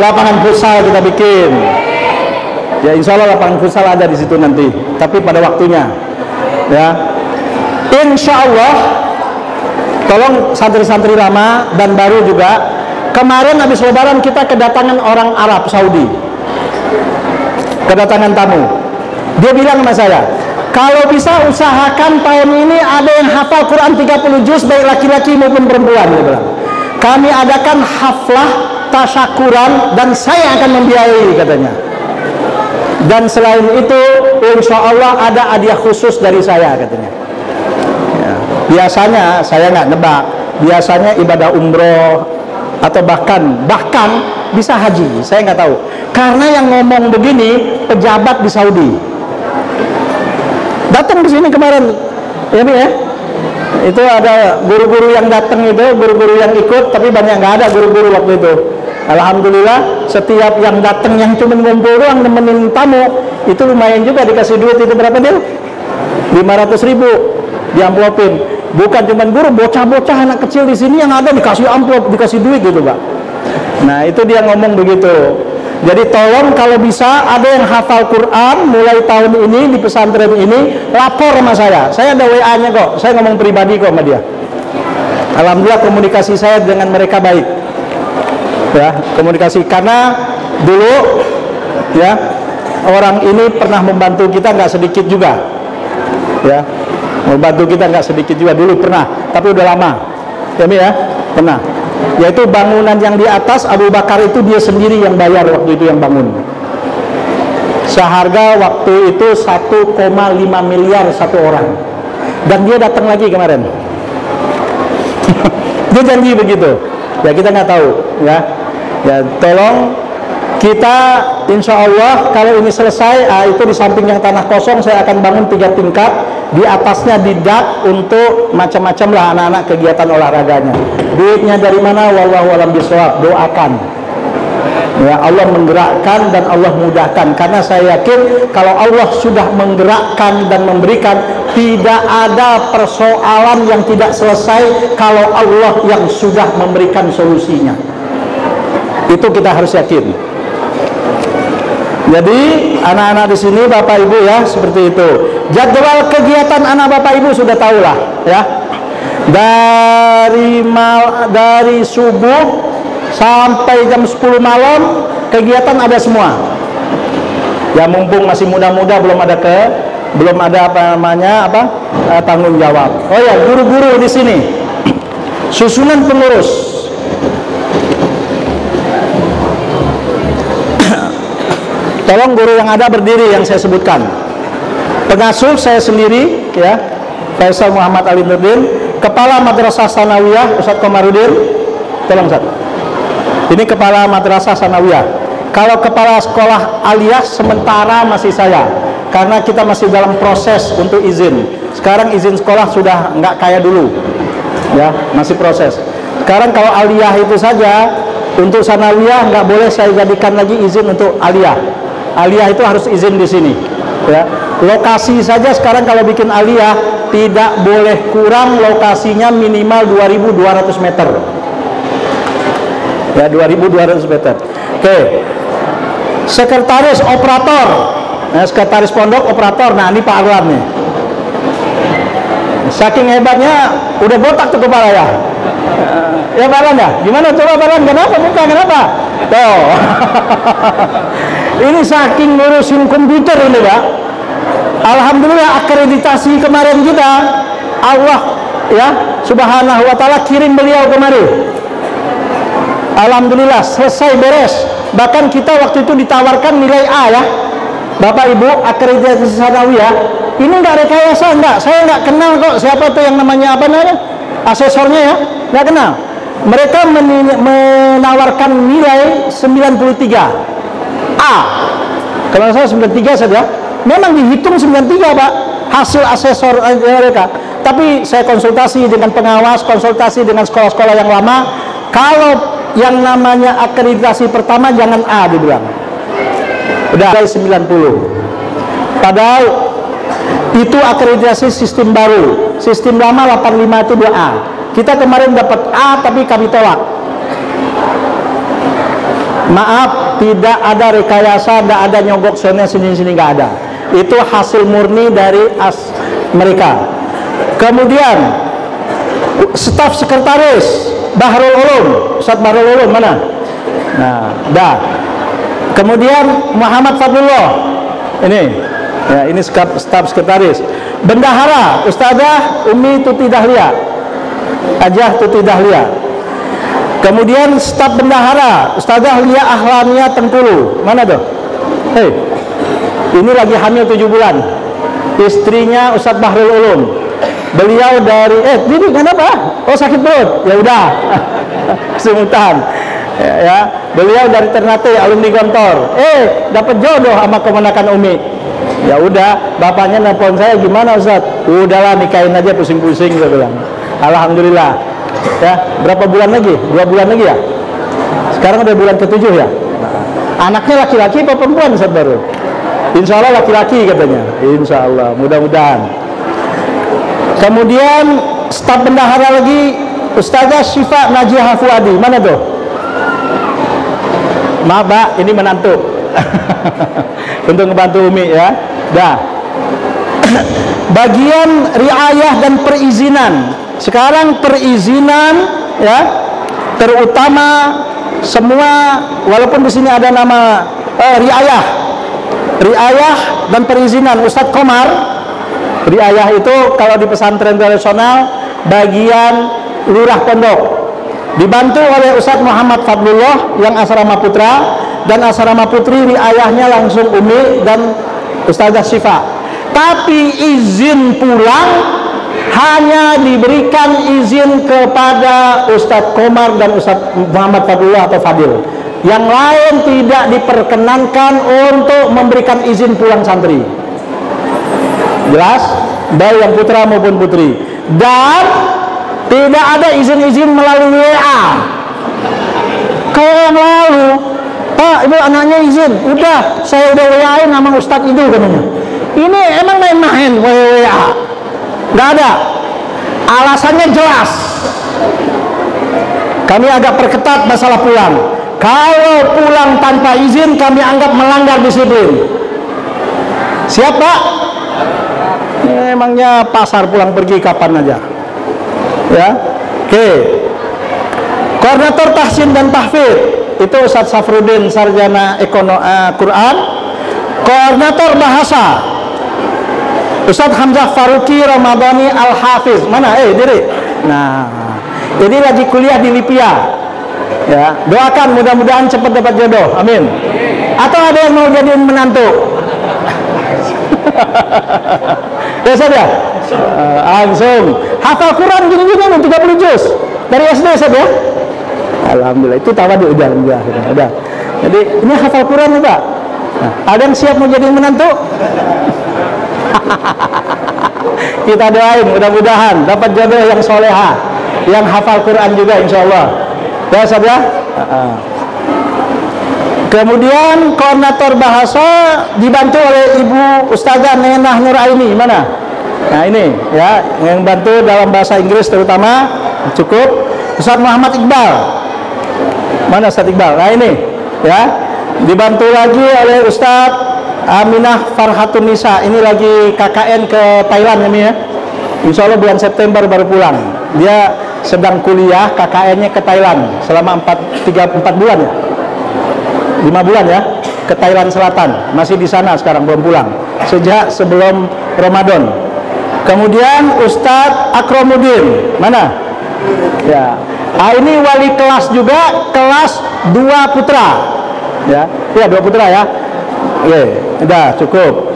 lapangan futsal kita bikin. Ya insya Allah lapangan futsal ada di situ nanti, tapi pada waktunya. Ya, insya Allah. Tolong santri-santri lama dan baru juga. Kemarin habis Lebaran kita kedatangan orang Arab Saudi, kedatangan tamu. Dia bilang sama saya, kalau bisa usahakan tahun ini ada yang hafal Quran 30 juz baik laki-laki maupun perempuan. Dia bilang, kami adakan haflah tasyakuran dan saya akan membiayai katanya. Dan selain itu insya Allah ada hadiah khusus dari saya katanya. Ya, biasanya saya nggak nebak, biasanya ibadah umroh atau bahkan bisa haji, saya nggak tahu. Karena yang ngomong begini pejabat di Saudi. Datang ke sini kemarin, ya Bu ya. Itu ada guru-guru yang datang itu, guru-guru yang ikut, tapi banyak nggak ada guru-guru waktu itu. Alhamdulillah, setiap yang datang yang cuma ngumpul doang nemenin tamu, itu lumayan juga dikasih duit. Itu berapa dia? 500.000 diamplopin. Bukan cuma guru, bocah-bocah anak kecil di sini yang ada dikasih amplop, dikasih duit gitu Pak. Nah itu dia ngomong begitu. Jadi tolong kalau bisa ada yang hafal Quran mulai tahun ini di pesantren ini, lapor sama saya. Saya ada WA-nya kok, saya ngomong pribadi kok sama dia. Alhamdulillah komunikasi saya dengan mereka baik. Ya, komunikasi karena dulu ya orang ini pernah membantu kita nggak sedikit juga. Ya, membantu kita nggak sedikit juga dulu pernah, tapi udah lama. Ya, pernah. Yaitu bangunan yang di atas Abu Bakar itu dia sendiri yang bayar waktu itu yang bangun. Seharga waktu itu 1,5 miliar satu orang. Dan dia datang lagi kemarin. Dia janji begitu. Ya kita nggak tahu. Ya tolong kita insya Allah kalau ini selesai, itu di samping yang tanah kosong saya akan bangun 3 tingkat. Di atasnya didak untuk macam-macam lah anak-anak kegiatan olahraganya. Duitnya dari mana? Wallahu a'lam bishawab. Doakan. Ya Allah menggerakkan dan Allah mudahkan. Karena saya yakin kalau Allah sudah menggerakkan dan memberikan, tidak ada persoalan yang tidak selesai kalau Allah yang sudah memberikan solusinya. Itu kita harus yakin. Jadi anak-anak di sini Bapak Ibu ya seperti itu. Jadwal kegiatan anak Bapak Ibu sudah tahu lah ya. Dari subuh sampai jam 10 malam kegiatan ada semua. Ya mumpung masih muda-muda belum ada tanggung jawab. Oh ya, guru-guru di sini. Susunan pengurus. Tolong guru yang ada berdiri yang saya sebutkan. Pengasuh saya sendiri ya, Faisal Muhammad Ali Nurdin. Kepala Madrasah Sanawiyah Ustadz Komarudin. Tolong Ustadz. Ini kepala Madrasah Sanawiyah. Kalau kepala sekolah aliyah sementara masih saya, karena kita masih dalam proses untuk izin. Sekarang izin sekolah sudah nggak kayak dulu, ya masih proses. Sekarang kalau aliyah itu saja, untuk Sanawiyah nggak boleh saya jadikan lagi izin untuk aliyah. Aliyah itu harus izin di sini. Ya. Lokasi saja sekarang kalau bikin aliyah tidak boleh kurang lokasinya minimal 2.200 meter. Ya 2.200 meter. Oke. Sekretaris operator. Nah, sekretaris pondok operator. Nah ini Pak Arlan nih. Saking hebatnya udah botak tuh kepala ya. Ya Pak Arlan ya. Gimana coba Pak Arlan? Kenapa muka? Kenapa? Tuh. Ini saking ngurusin komputer ini Pak. Alhamdulillah akreditasi kemarin kita Allah ya Subhanahu wa ta'ala kirim beliau kemari. Alhamdulillah selesai beres. Bahkan kita waktu itu ditawarkan nilai A ya Bapak Ibu akreditasi Sanawiyah. Ini nggak rekayasa enggak. Saya nggak kenal kok siapa tuh yang namanya apa namanya asesornya ya, nggak kenal. Mereka menawarkan nilai 93 A. Kalau saya 93 saja. Memang dihitung 93 Pak hasil asesor mereka. Tapi saya konsultasi dengan pengawas, konsultasi dengan sekolah-sekolah yang lama. Kalau yang namanya akreditasi pertama jangan A dibilang. Udah 90. Padahal itu akreditasi sistem baru. Sistem lama 85 itu 2A. Kita kemarin dapat A tapi kami tolak. Maaf, tidak ada rekayasa, tidak ada nyogok sana sini-sini, nggak ada. Itu hasil murni dari mereka. Kemudian staf sekretaris Bahrul Ulum, Ustaz Bahrul Ulum mana? Nah, dah. Kemudian Muhammad Fadlullah, ini, ya, ini staf sekretaris. Bendahara Ustazah Umi Tuti Dahlia, Ajah Tuti Dahlia. Kemudian staf bendahara Ustazah Lia Ahlania Tengkulu, mana tuh? Hei, ini lagi hamil 7 bulan. Istrinya Ustaz Bahrul Ulum. Beliau dari ini kenapa? Oh, sakit perut. Ya udah. Kesemutan. Ya, beliau dari Ternate, alumni Gontor. Dapat jodoh sama kemenakan Umi. Ya udah, bapaknya nelpon saya, gimana Ustaz? Udahlah, nikahin aja, pusing-pusing, saya bilang. Alhamdulillah. Ya, berapa bulan lagi? 2 bulan lagi ya? Sekarang udah bulan ke-7 ya? Anaknya laki-laki apa perempuan Ustaz baru? Insya Allah laki-laki katanya. Insya Allah, mudah-mudahan. Kemudian staf bendahara lagi Ustazah Syifa Najihah Fuadi, mana tuh? Maaf Mbak, ini menantu. Untuk ngebantu Umi ya. Dah. Bagian riayah dan perizinan. Sekarang perizinan ya, terutama semua, walaupun di sini ada nama riayah dan perizinan Ustadz Komar. Riayah itu kalau di pesantren tradisional bagian lurah pondok, dibantu oleh Ustadz Muhammad Fadlullah yang asrama putra, dan asrama putri riayahnya langsung Umi dan Ustazah Syifa. Tapi izin pulang hanya diberikan izin kepada Ustadz Komar dan Ustadz Muhammad Fadlullah atau Fadil. Yang lain tidak diperkenankan untuk memberikan izin pulang santri. Jelas? Baik yang putra maupun putri. Dan tidak ada izin-izin melalui WA. Kayak yang lalu, Pak, Ibu anaknya izin. Udah, saya udah WA-in sama Ustadz itu katanya. Ini emang main-main WA. Nggak ada. Alasannya jelas. Kami agak perketat masalah pulang. Kalau pulang tanpa izin, kami anggap melanggar disiplin. Siap Pak? Emangnya pasar pulang pergi kapan aja? Ya, oke. Koordinator tahsin dan tahfidz itu Ustadz Safruddin sarjana Quran. Koordinator bahasa Ustadz Hamzah Faruqi Ramadhani Al-Hafiz. Mana? Diri. Nah, ini lagi kuliah di Lipia. Ya, doakan mudah-mudahan cepat dapat jodoh. Amin. Atau ada yang mau jadi menantu? Ya saja. Langsung hafal Quran gini-gini 30 juz dari SD saja. Alhamdulillah, itu tawadu udah. Jadi ini hafal Quran nih Pak. Nah, ada yang siap mau jadi menantu? Kita doain mudah-mudahan dapat jodoh yang soleha, yang hafal Quran juga insya Allah. Ya saja. Kemudian koordinator bahasa dibantu oleh Ibu Ustazah Nenah Nuraini. Mana? Nah ini ya, yang bantu dalam bahasa Inggris terutama cukup. Ustadz Muhammad Iqbal. Mana Ustadz Iqbal? Nah ini ya, dibantu lagi oleh Ustadz Aminah Farhatun Nisa. Ini lagi KKN ke Thailand ini ya. Insya Allah bulan September baru pulang. Dia sedang kuliah KKN-nya ke Thailand selama 4 bulan ya. 5 bulan ya, ke Thailand Selatan. Masih di sana sekarang, belum pulang sejak sebelum Ramadan. Kemudian Ustadz Akromuddin. Mana? Ya. Ini wali kelas juga, kelas 2 putra. Ya, 2 putra ya. Oke, udah cukup.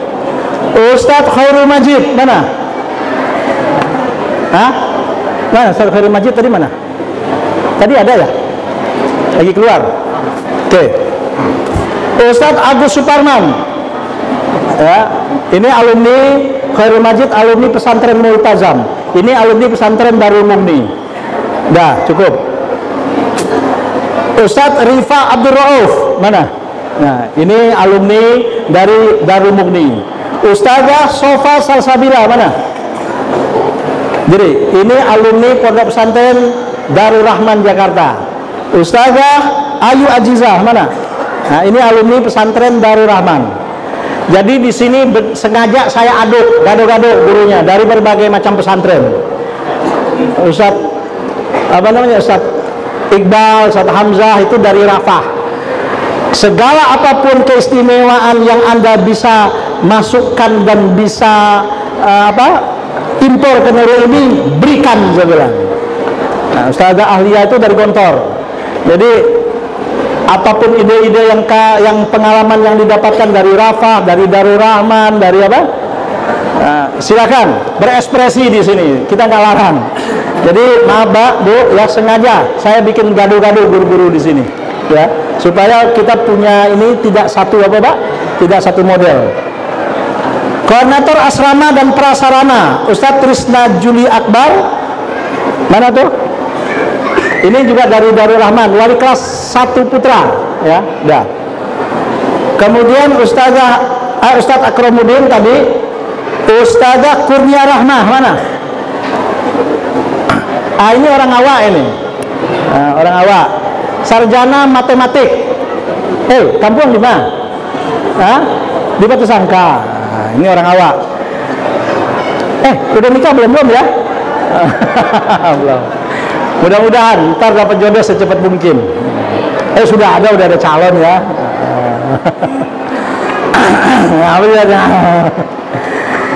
Ustadz Khairul Majid. Mana? Hah? Mana Ustadz Khairul Majid tadi mana? Tadi ada ya? Lagi keluar. Oke. Ustadz Agus Suparman. Ya, ini alumni Khairul Majid, alumni pesantren Multazam. Ini alumni pesantren Darul Mugni. Dah, cukup. Ustadz Rifa Abdul Rauf. Mana? Nah, ini alumni dari Darul Mugni. Ustazah Sofa Salsabila. Mana? Jadi, ini alumni Pondok Pesantren Darul Rahman Jakarta. Ustazah Ayu Ajizah mana? Nah, ini alumni pesantren Darul Rahman. Jadi di sini sengaja saya aduk gado-gado gurunya dari berbagai macam pesantren. Ustaz apa namanya, Ustaz Iqbal, Ustaz Hamzah itu dari Rafah. Segala apapun keistimewaan yang Anda bisa masukkan dan bisa impor ke Nurul Ilmi, berikan, saya bilang. Nah, Ustazah Ahliya itu dari Gontor. Jadi apapun ide-ide yang pengalaman yang didapatkan dari Rafah, dari Darul Rahman, dari apa? Nah, silakan berekspresi di sini. Kita nggak larang. Jadi maaf Mbak, Bu, ya sengaja saya bikin gaduh-gaduh guru-guru di sini, ya, supaya kita punya ini tidak satu apa Pak? Tidak satu model. Koordinator asrama dan prasarana Ustadz Trisna Juli Akbar, mana tuh? Ini juga dari Darul Rahman, wali kelas 1 putra, ya, dah. Kemudian Ustadz Akromuddin tadi, Ustadzah Kurnia Rahmah mana? Ini orang awak ini, orang awak, sarjana matematik. Kampung di mana? Di Batu Sangka. Ini orang awak. Udah nikah belum ya? Belum. Mudah-mudahan ntar dapat jodoh secepat mungkin. Sudah ada calon ya.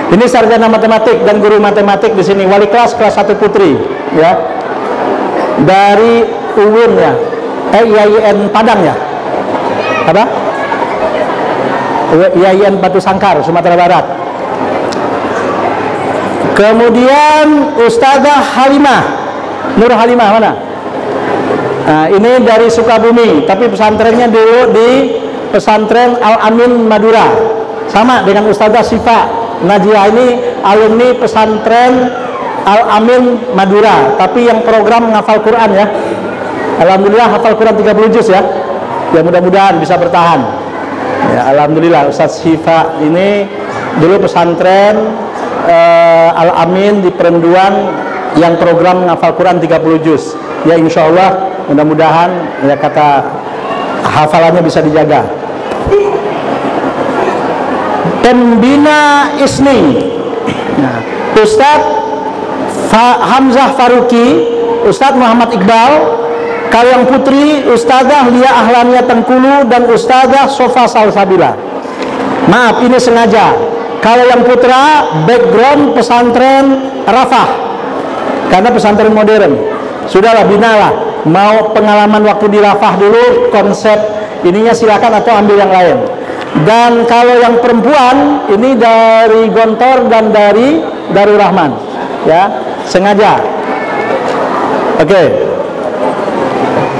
Ini sarjana matematik dan guru matematik di sini, wali kelas 1 putri, ya. Dari UIN ya. IAIN Padang ya. Apa? IAIN Batu Sangkar, Sumatera Barat. Kemudian Ustazah Halimah, Nur Halimah mana? Nah, ini dari Sukabumi, tapi pesantrennya dulu di pesantren Al-Amin Madura. Sama dengan Ustazah Sifa Najiyah, ini alumni pesantren Al-Amin Madura, tapi yang program menghafal Quran ya. Alhamdulillah hafal Quran 30 juz ya. Ya mudah-mudahan bisa bertahan. Ya, alhamdulillah Ustaz Sifa ini dulu pesantren Al-Amin di Perenduan yang program menghafal Quran 30 juz. Ya insya Allah mudah-mudahan ya kata hafalannya bisa dijaga. Pembina ISNI, nah, Ustadz Hamzah Faruqi, Ustadz Muhammad Iqbal, kalau yang putri Ustazah Lia Ahlaniyah Tengkulu dan Ustazah Sofa Salsabila. Maaf ini sengaja. Kalau yang putra background pesantren Rafah, karena pesantren modern. Sudahlah binalah. Mau pengalaman waktu di Rafah dulu, konsep ininya silakan atau ambil yang lain. Dan kalau yang perempuan ini dari Gontor dan dari Darul Rahman, ya sengaja. Oke.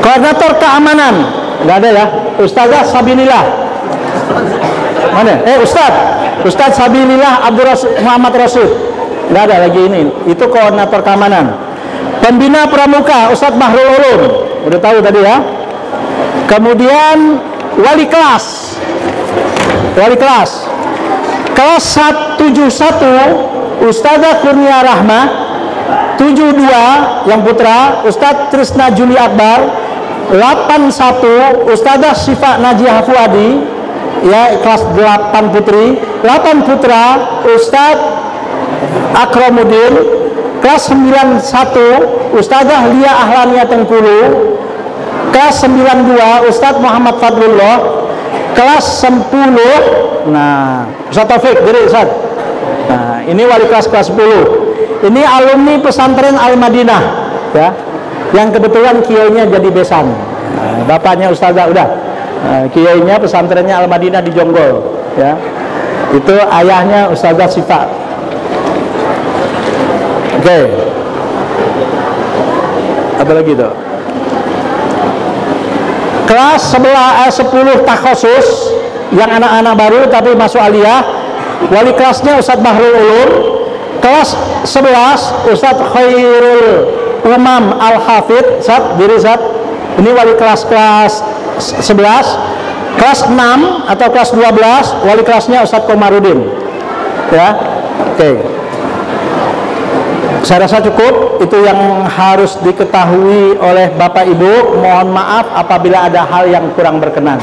Koordinator keamanan nggak ada ya, Ustazah Sabilillah. Mana? Ustadz Sabilillah Muhammad Rasul. Nggak ada lagi ini. Itu koordinator keamanan. Pembina pramuka Ustadz Mahrul Ulum. Udah tahu tadi ya. Kemudian wali kelas. Kelas 171 Ustazah Kurnia Rahmah, 72 yang putra Ustadz Trisna Juli Akbar, 81 Ustazah Syifa Najiyah Fuadi, ya kelas 8 putri, 8 putra Ustadz Akromuddin, kelas 91 Ustazah Lia Ahlaniyah Tengkulu, kelas 92 Ustadz Muhammad Fadlullah, kelas 10 nah Ustadz Taufik, jadi Ustadz. Nah ini wali kelas 10. Ini alumni pesantren Al-Madinah ya, yang kebetulan kiainya jadi besan. Nah, bapaknya Ustazah udah, kiainya pesantrennya Al-Madinah di Jonggol ya. Itu ayahnya Ustazah Sifa. Oke. Apa lagi tuh? Kelas 10 takhusus yang anak-anak baru tapi masuk aliyah, wali kelasnya Ustadz Mahrul Ulum. Kelas 11 Ustadz Khairul Umam Al-Hafidh, diri ini wali kelas 11. Kelas 6 atau kelas 12 wali kelasnya Ustadz Komarudin ya. Oke. Saya rasa cukup, itu yang harus diketahui oleh Bapak Ibu. Mohon maaf apabila ada hal yang kurang berkenan.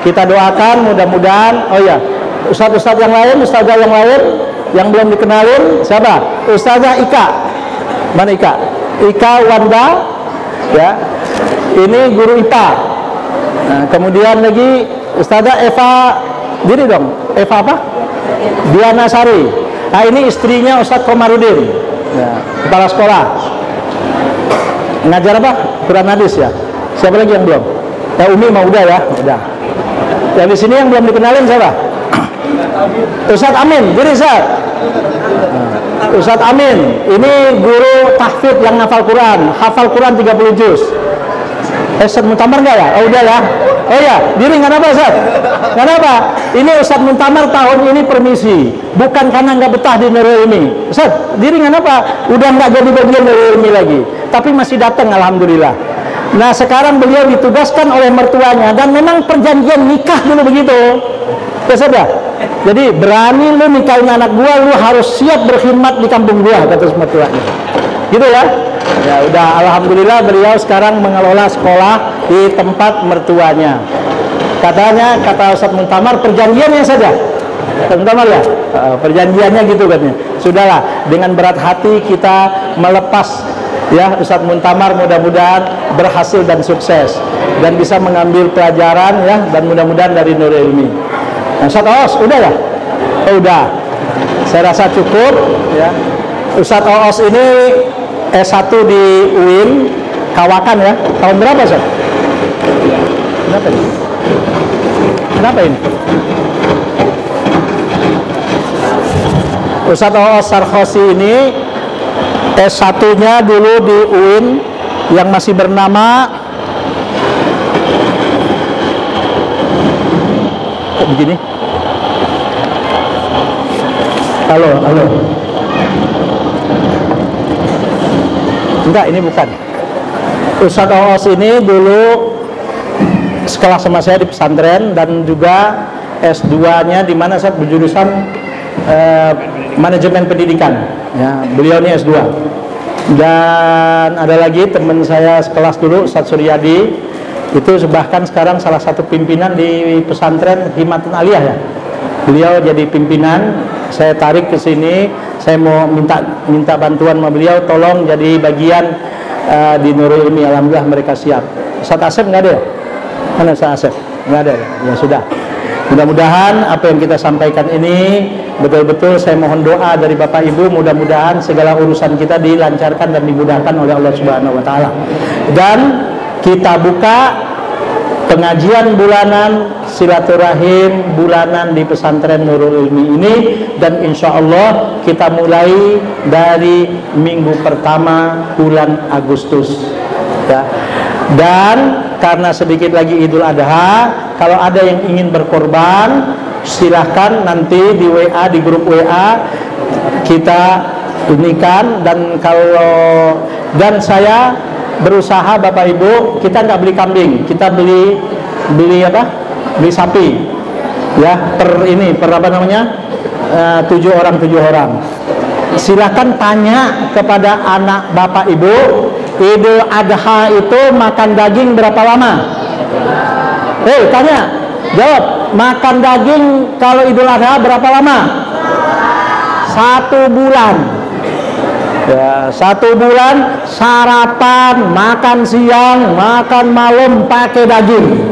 Kita doakan mudah-mudahan. Oh ya, ustaz-ustaz yang lain, ustazah yang lain yang belum dikenalin, siapa? Ustazah Ika. Mana Ika? Ika Wanda, ya. Ini guru IPA. Nah, kemudian lagi Ustazah Eva, diri dong. Eva apa? Diana Sari. Nah, ini istrinya Ustadz Komarudin. Ya, kepala sekolah. Ngajar apa? Quran hadis ya. Siapa lagi yang belum? Ya, Umi mah udah ya, udah. Yang di sini yang belum dikenalin siapa? Ustadz Amin, jadi Ustadz. Ustadz Amin, ini guru tahfidz yang hafal Quran 30 juz. Ustadz Muntamar enggak ya? Oh udah ya. Oh ya, diri kenapa Ustadz? Kenapa? Ini Ustadz Muntamar tahun ini permisi, bukan karena nggak betah di Nurul Ilmi. Ustadz, diri kenapa? Udah nggak jadi bagian Nurul Ilmi lagi, tapi masih datang alhamdulillah. Nah sekarang beliau ditugaskan oleh mertuanya dan memang perjanjian nikah dulu begitu. Ustadz ya? Jadi berani lu nikahin anak gua, lu harus siap berkhidmat di kampung gua, kata mertuanya. Gitu ya? Ya udah, alhamdulillah beliau sekarang mengelola sekolah di tempat mertuanya. Katanya, kata Ustadz Muntamar, perjanjiannya saja. Ustadz Muntamar ya, perjanjiannya gitu katanya. Sudahlah, dengan berat hati kita melepas ya Ustadz Muntamar, mudah-mudahan berhasil dan sukses dan bisa mengambil pelajaran ya, dan mudah-mudahan dari Nurul Ilmi. Nah, Ustadz Oos, udah ya? Oh, udah. Saya rasa cukup ya. Ustadz Oos ini S1 di UIN Kawakan ya. Tahun berapa Ustaz? Kenapa ini? Kenapa ini? Ustadz Oos Sarkhosi ini S1-nya dulu di UIN yang masih bernama, kok begini? Halo. Enggak, ini bukan. Ustadz Oos ini dulu sekolah sama saya di pesantren dan juga S2-nya di mana saya berjurusan manajemen pendidikan. Ya, beliau ini S2. Dan ada lagi teman saya sekelas dulu, Ustadz Suryadi, itu bahkan sekarang salah satu pimpinan di pesantren Himatun Aliyah ya. Beliau jadi pimpinan. Saya tarik ke sini, saya mau minta bantuan sama beliau, tolong jadi bagian di Nurul Ilmi. Alhamdulillah mereka siap. Ustadz Asep nggak ada ya? Mana Ustadz Asep? Nggak ada ya? Ya sudah. Mudah-mudahan apa yang kita sampaikan ini betul-betul saya mohon doa dari Bapak Ibu, mudah-mudahan segala urusan kita dilancarkan dan dimudahkan oleh Allah Subhanahu wa taala. Dan kita buka pengajian bulanan, silaturahim bulanan di pesantren Nurul Ilmi ini, dan insya Allah kita mulai dari minggu pertama bulan Agustus ya. Dan karena sedikit lagi Idul Adha, kalau ada yang ingin berkorban silahkan nanti di WA, di grup WA kita unikan. Dan saya berusaha Bapak Ibu, kita nggak beli kambing, kita beli apa? Beli sapi ya, per apa namanya, 7 orang. Silahkan tanya kepada anak Bapak Ibu, Idul Adha itu makan daging berapa lama? Tanya, jawab, makan daging kalau Idul Adha berapa lama? 1 bulan ya, 1 bulan sarapan, makan siang, makan malam pakai daging.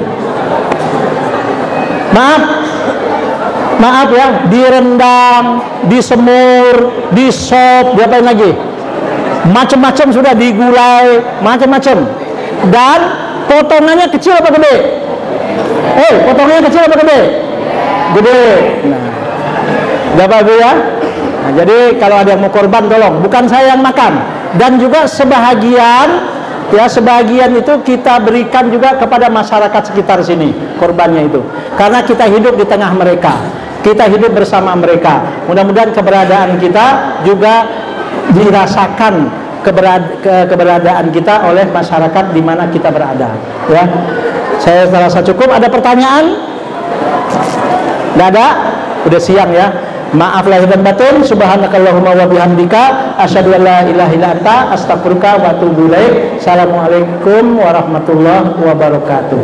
Maaf ya, direndam, disemur, disop, diapain lagi? Macam-macam sudah, digulai, macam-macam. Dan potongannya kecil apa gede? Potongannya kecil apa gede? Gede. Nah, Bapak Ibu ya. Nah, jadi kalau ada yang mau korban tolong, bukan saya yang makan. Dan juga sebahagian itu kita berikan juga kepada masyarakat sekitar sini, korbannya itu. Karena kita hidup di tengah mereka, kita hidup bersama mereka. Mudah-mudahan keberadaan kita juga dirasakan, keberadaan kita oleh masyarakat di mana kita berada ya. Saya rasa cukup. Ada pertanyaan? Nggak ada? Udah siang ya. Maaf lahir dan batin. Subhanakallahumma wa bihamdika asyhadu an la ilaha illa anta astaghfiruka wa atubu ilaik. Assalamualaikum warahmatullahi wabarakatuh.